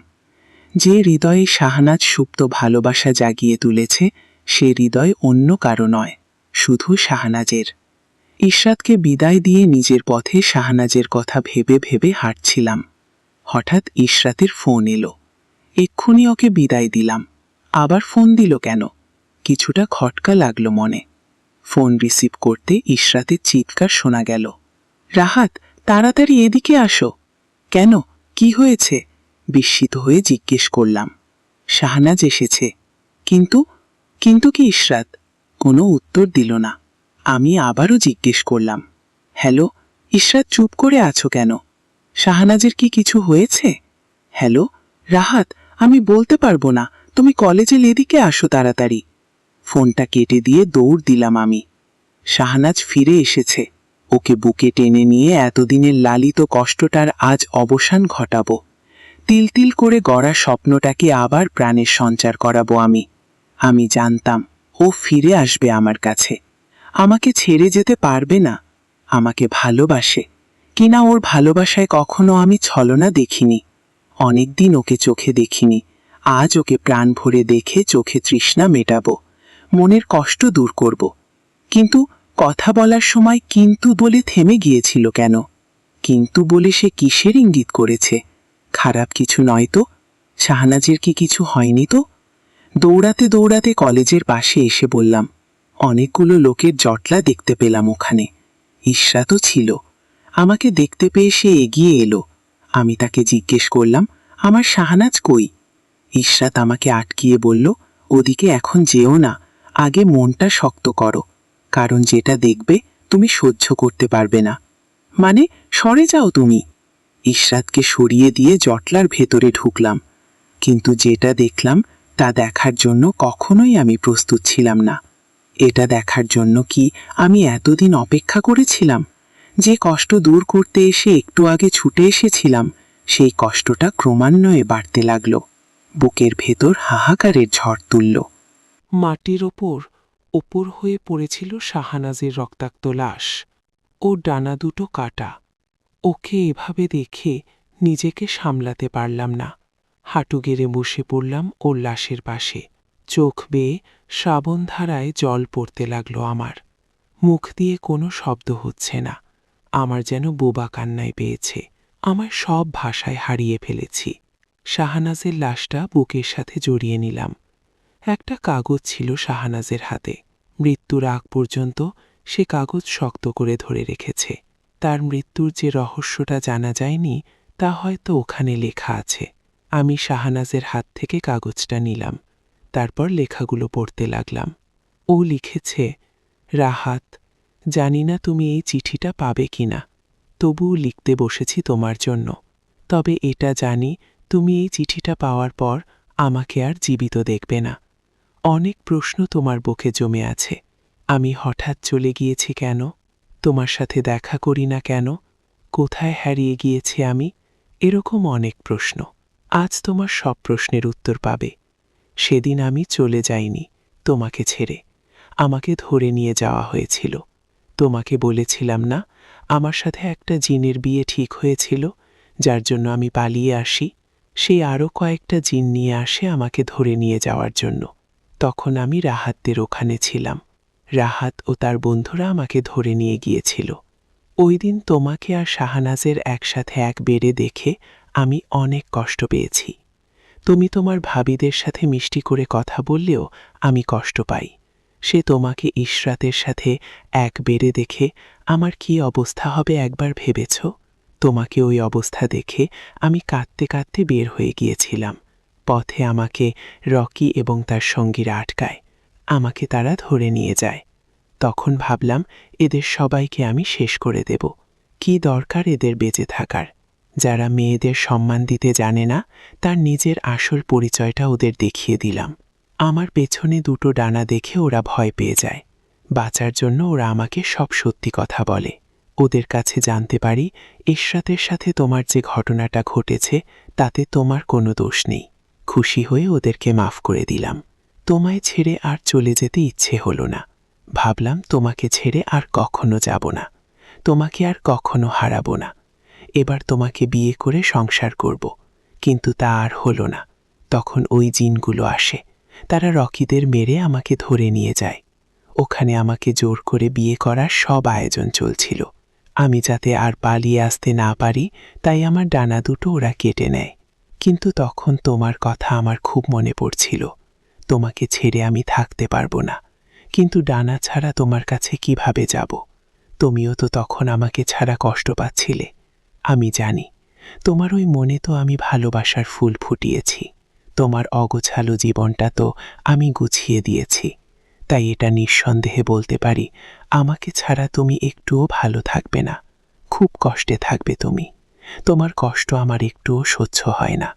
যে হৃদয়ে শাহনাজ সুপ্ত ভালোবাসা জাগিয়ে তুলেছে, সে হৃদয় অন্য কারো নয়, শুধু শাহনাজের। ইশরাতকে বিদায় দিয়ে নিজের পথে শাহনাজের কথা ভেবে ভেবে হাঁটছিলাম। হঠাৎ ইশরাতের ফোন এলো। এক্ষুনি ওকে বিদায় দিলাম, আবার ফোন দিল কেন? কিছুটা খটকা লাগলো মনে। ফোন রিসিভ করতে ইশরাতের চিৎকার শোনা গেল, রাহাত, তাড়াতাড়ি এদিকে আসো। কেন, কি হয়েছে? বিস্মিত হয়ে জিজ্ঞেস করলাম। শাহনাজ এসেছে। কিন্তু কিন্তু কি ইশরাত? কোনো উত্তর দিল না। আমি আবারও জিজ্ঞেস করলাম, হ্যালো? ইশরাত চুপ করে আছো কেন? শাহনাজের কি কিছু হয়েছে? হ্যালো রাহাত, আমি বলতে পারবো না, তুমি কলেজে এদিকে আসো তাড়াতাড়ি। ফোনটা কেটে দিয়ে দৌড় দিলাম আমি। শাহনাজ ফিরে এসেছে। ওকে বুকে টেনে নিয়ে এতদিনের লালিত কষ্টটার আজ অবসান ঘটাবো। তিল তিল করে গড়া স্বপ্নটাকে আবার প্রাণের সঞ্চার করাবো আমি। আমি জানতাম ও ফিরে আসবে আমার কাছে, আমাকে ছেড়ে যেতে পারবে না, আমাকে ভালোবাসে কিনা ওর ভালোবাসায় কখনো আমি ছলনা দেখিনি। অনেকদিন ওকে চোখে দেখিনি, আজ ওকে প্রাণ ভরে দেখে চোখে তৃষ্ণা মেটাবো, মনের কষ্ট দূর করব। কিন্তু কথা বলার সময় কিন্তু বলে থেমে গিয়েছিল কেন? কিন্তু বলে সে কিসের ইঙ্গিত করেছে? খারাপ কিছু নয় তো? শাহনাজের কি কিছু হয়নি তো? দৌড়াতে দৌড়াতে কলেজের পাশে এসে বললাম, অনেকগুলো লোকের জটলা দেখতে পেলাম ওখানে। ইশরাতও ছিল। আমাকে দেখতে পেয়ে সে এগিয়ে এলো। আমি তাকে জিজ্ঞেস করলাম, আমার শাহনাজ কই? ইশরাত আমাকে আটকিয়ে বলল, ওদিকে এখন যেও না, আগে মনটা শক্ত করো, কারণ যেটা দেখবে তুমি সহ্য করতে পারবে না। মানে সরে যাও তুমি। ইশরাতকে সরিয়ে দিয়ে জটলার ভেতরে ঢুকলাম, কিন্তু যেটা দেখলাম তা দেখার জন্য কখনোই আমি প্রস্তুত ছিলাম না। এটা দেখার জন্য কি আমি এতদিন অপেক্ষা করেছিলাম? যে কষ্ট দূর করতে এসে একটু আগে ছুটে এসেছিলাম, সেই কষ্টটা ক্রমান্বয়ে বাড়তে লাগলো। বুকের ভেতর হাহাকারের ঝড় তুলল। মাটির ওপর হয়ে পড়েছিল শাহনাজের রক্তাক্ত লাশ। ও ডানা দুটো কাটা। ওকে এভাবে দেখে নিজেকে সামলাতে পারলাম না। হাঁটু গেড়ে বসে পড়লাম ওর লাশের পাশে। চোখ বেয়ে শ্রাবণধারায় জল পড়তে লাগলো আমার। মুখ দিয়ে কোনো শব্দ হচ্ছে না। আমার যেন বোবা কান্নায় পেয়েছে। আমার সব ভাষায় হারিয়ে ফেলেছি। শাহনাজের লাশটা বুকের সাথে জড়িয়ে নিলাম। একটা কাগজ ছিল শাহনাজের হাতে। মৃত্যুর আগ পর্যন্ত সে কাগজ শক্ত করে ধরে রেখেছে। তার মৃত্যুর যে রহস্যটা জানা যায়নি তা হয়তো ওখানে লেখা আছে। আমি শাহনাজের হাত থেকে কাগজটা নিলাম, তারপর লেখাগুলো পড়তে লাগলাম। ও লিখেছে, রাহাত, জানি না তুমি এই চিঠিটা পাবে কিনা, তবুও লিখতে বসেছি তোমার জন্য। তবে এটা জানি তুমি এই চিঠিটা পাওয়ার পর আমাকে আর জীবিত দেখবে না। অনেক প্রশ্ন তোমার বুকে জমে আছে। আমি হঠাৎ চলে গিয়েছি কেন? তোমার সাথে দেখা করি না কেন? কোথায় হারিয়ে গিয়েছি আমি? এরকম অনেক প্রশ্ন। আজ তোমার সব প্রশ্নের উত্তর পাবে। সেদিন আমি চলে যাইনি তোমাকে ছেড়ে। আমাকে ধরে নিয়ে যাওয়া হয়েছিল। তোমাকে বলেছিলাম না আমার সাথে একটা জিনের বিয়ে ঠিক হয়েছিল, যার জন্য আমি পালিয়ে আসি। সেই আরও কয়েকটা জিন নিয়ে আসে আমাকে ধরে নিয়ে যাওয়ার জন্য। তখন আমি রাহাতদের ওখানে ছিলাম। রাহাত ও তার বন্ধুরা আমাকে ধরে নিয়ে গিয়েছিল। ওই দিন তোমাকে আর শাহনাজের একসাথে এক বেডে দেখে আমি অনেক কষ্ট পেয়েছি। তুমি তোমার ভাবিদের সাথে মিষ্টি করে কথা বললেও আমি কষ্ট পাই। সে তোমাকে ইশরাতের সাথে এক বেডে দেখে আমার কি অবস্থা হবে একবার ভেবেছ? তোমাকে ওই অবস্থা দেখে আমি কাঁদতে কাঁদতে বের হয়ে গিয়েছিলাম। পথে আমাকে রকি এবং তার সঙ্গীরা আটকায়। আমাকে তারা ধরে নিয়ে যায়। তখন ভাবলাম এদের সবাইকে আমি শেষ করে দেব। কি দরকার এদের বেঁচে থাকার? যারা মেয়েদের সম্মান দিতে জানে না, তার নিজের আসল পরিচয়টা ওদের দেখিয়ে দিলাম। আমার পেছনে দুটো ডানা দেখে ওরা ভয় পেয়ে যায়। বাঁচার জন্য ওরা আমাকে সব সত্যি কথা বলে। ওদের কাছে জানতে পারি ইশরাতের সাথে তোমার যে ঘটনাটা ঘটেছে তাতে তোমার কোনো দোষ নেই। খুশি হয়ে ওদেরকে মাফ করে দিলাম। তোমায় ছেড়ে আর চলে যেতে ইচ্ছে হলো না। ভাবলাম তোমাকে ছেড়ে আর কখনো যাব না, তোমাকে আর কখনো হারাবো না। এবার তোমাকে বিয়ে করে সংসার করব। কিন্তু তা আর হলো না। তখন ওই জিনগুলো আসে। তারা রকিদের মেরে আমাকে ধরে নিয়ে যায়। ওখানে আমাকে জোর করে বিয়ে করার সব আয়োজন চলছিল। আমি যাতে আর পালিয়ে আসতে না পারি তাই আমার ডানা দুটো ওরা কেটে নেয়। কিন্তু তখন তোমার কথা আমার খুব মনে পড়ছিল। তোমাকে ছেড়ে আমি থাকতে পারবো না, কিন্তু ডানা ছাড়া তোমার কাছে কিভাবে যাব? তুমিও তো তখন আমাকে ছাড়া কষ্ট পাচ্ছিলে। আমি জানি তোমার ওই মনে তো আমি ভালোবাসার ফুল ফুটিয়েছি। তোমার অগোছালো জীবনটা তো আমি গুছিয়ে দিয়েছি। তাই এটা নিঃসন্দেহে বলতে পারি আমাকে ছাড়া তুমি একটুও ভালো থাকবে না। খুব কষ্টে থাকবে তুমি। তোমার কষ্ট আমার একটুও সহ্য হয় না।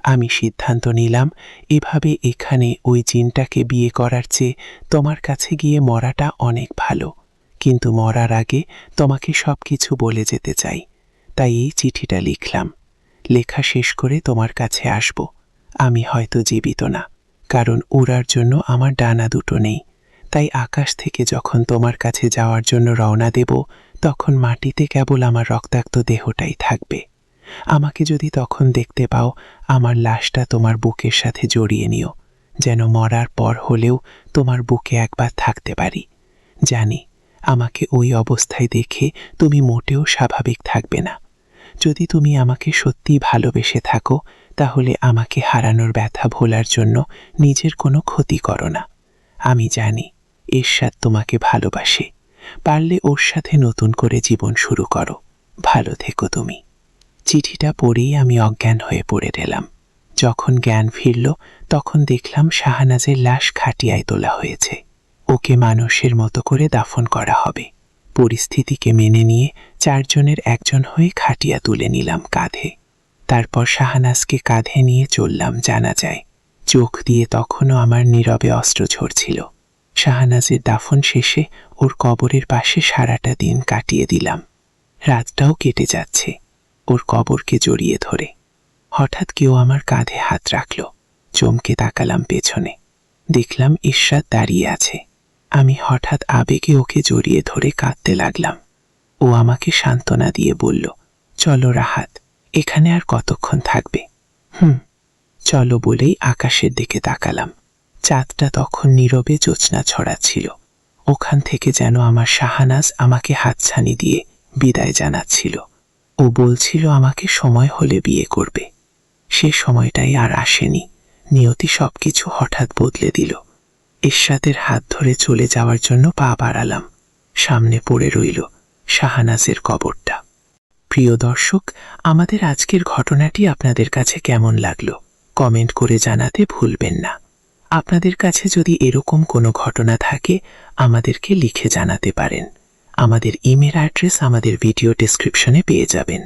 আমি সিদ্ধান্ত নিলাম এভাবে এখানে ওই জিনটাকে বিয়ে করার চেয়ে তোমার কাছে গিয়ে মরাটা অনেক ভালো। কিন্তু মরার আগে তোমাকে সব কিছু বলে যেতে চাই। তাই এই চিঠিটা লিখলাম। লেখা শেষ করে তোমার কাছে আসব। আমি হয়তো জীবিত না, কারণ উড়ার জন্য আমার ডানা দুটো নেই। তাই আকাশ থেকে যখন তোমার কাছে যাওয়ার জন্য রওনা দেব, তখন মাটিতে কেবল আমার রক্তাক্ত দেহটাই থাকবে। আমাকে যদি তখন দেখতে পাও, আমার লাশটা তোমার বুকের সাথে জড়িয়ে নিও, যেন মরার পর হলেও তোমার বুকে একবার থাকতে পারি। জানি আমাকে ওই অবস্থায় দেখে তুমি মোটেও স্বাভাবিক থাকবে না। যদি তুমি আমাকে সত্যিই ভালোবেসে থাকো, তাহলে আমাকে হারানোর ব্যথা ভোলার জন্য নিজের কোনো ক্ষতি করো না। আমি জানি এরশাদ তোমাকে ভালোবাসে। পারলে ওর সাথে নতুন করে জীবন শুরু করো। ভালো থেকো তুমি। চিঠিটা পড়েই আমি অজ্ঞান হয়ে পড়ে গেলাম। যখন জ্ঞান ফিরল, তখন দেখলাম শাহনাজের লাশ খাটিয়ায় তোলা হয়েছে। ওকে মানুষের মতো করে দাফন করা হবে। পরিস্থিতিকে মেনে নিয়ে 4 জনের একজন হয়ে খাটিয়া তুলে নিলাম কাঁধে। তারপর শাহনাজকে কাঁধে নিয়ে চললাম জানাজায়। চোখ দিয়ে তখনও আমার নীরবে অস্ত্র ঝরছিল। শাহনাজের দাফন শেষে ওর কবরের পাশে সারাটা দিন কাটিয়ে দিলাম। রাতটাও কেটে যাচ্ছে ওর কবরকে জড়িয়ে ধরে। হঠাৎ কেউ আমার কাঁধে হাত রাখল। চমকে তাকালাম পেছনে। দেখলাম ইরশাদ দাঁড়িয়ে আছে। আমি হঠাৎ আবেগে ওকে জড়িয়ে ধরে কাঁদতে লাগলাম। ও আমাকে সান্ত্বনা দিয়ে বলল, চলো রাহাত, এখানে আর কতক্ষণ থাকবে? চলো বলেই আকাশের দিকে তাকালাম। চাঁদটা তখন নীরবে জ্যোৎস্না ছড়াচ্ছিল। ওখান থেকে যেন আমার শাহনাজ আমাকে হাতছানি দিয়ে বিদায় জানাচ্ছিল। ও বলছিল আমাকে সময় হলে বিয়ে করবে। সে সময়টাই আর আসেনি। নিয়তি সবকিছু হঠাৎ বদলে দিল। ইরশাদের হাত ধরে চলে যাওয়ার জন্য পা বাড়ালাম। সামনে পড়ে রইল শাহনাজের কবরটা। প্রিয় দর্শক, আমাদের আজকের ঘটনাটি আপনাদের কাছে কেমন লাগলো কমেন্ট করে জানাতে ভুলবেন না। আপনাদের কাছে যদি এরকম কোনো ঘটনা থাকে, আমাদেরকে লিখে জানাতে পারেন। আমাদের ইমেল অ্যাড্রেস আমাদের ভিডিও ডেসক্রিপশনে পেয়ে যাবেন।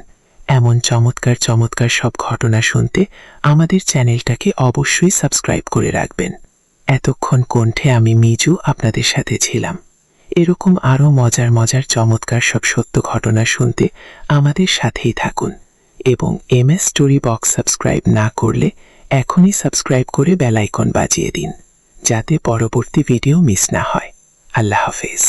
এমন চমৎকার চমৎকার সব ঘটনা শুনতে আমাদের চ্যানেলটাকে অবশ্যই সাবস্ক্রাইব করে রাখবেন। এতক্ষণ কণ্ঠে আমি মিজু আপনাদের সাথে ছিলাম। এরকম আরও মজার মজার চমৎকার সব সত্য ঘটনা শুনতে আমাদের সাথেই থাকুন এবং MS স্টোরি বক্স সাবস্ক্রাইব না করলে এখনই সাবস্ক্রাইব করে বেল আইকন বাজিয়ে দিন, যাতে পরবর্তী ভিডিও মিস না হয়। আল্লাহ হাফেজ।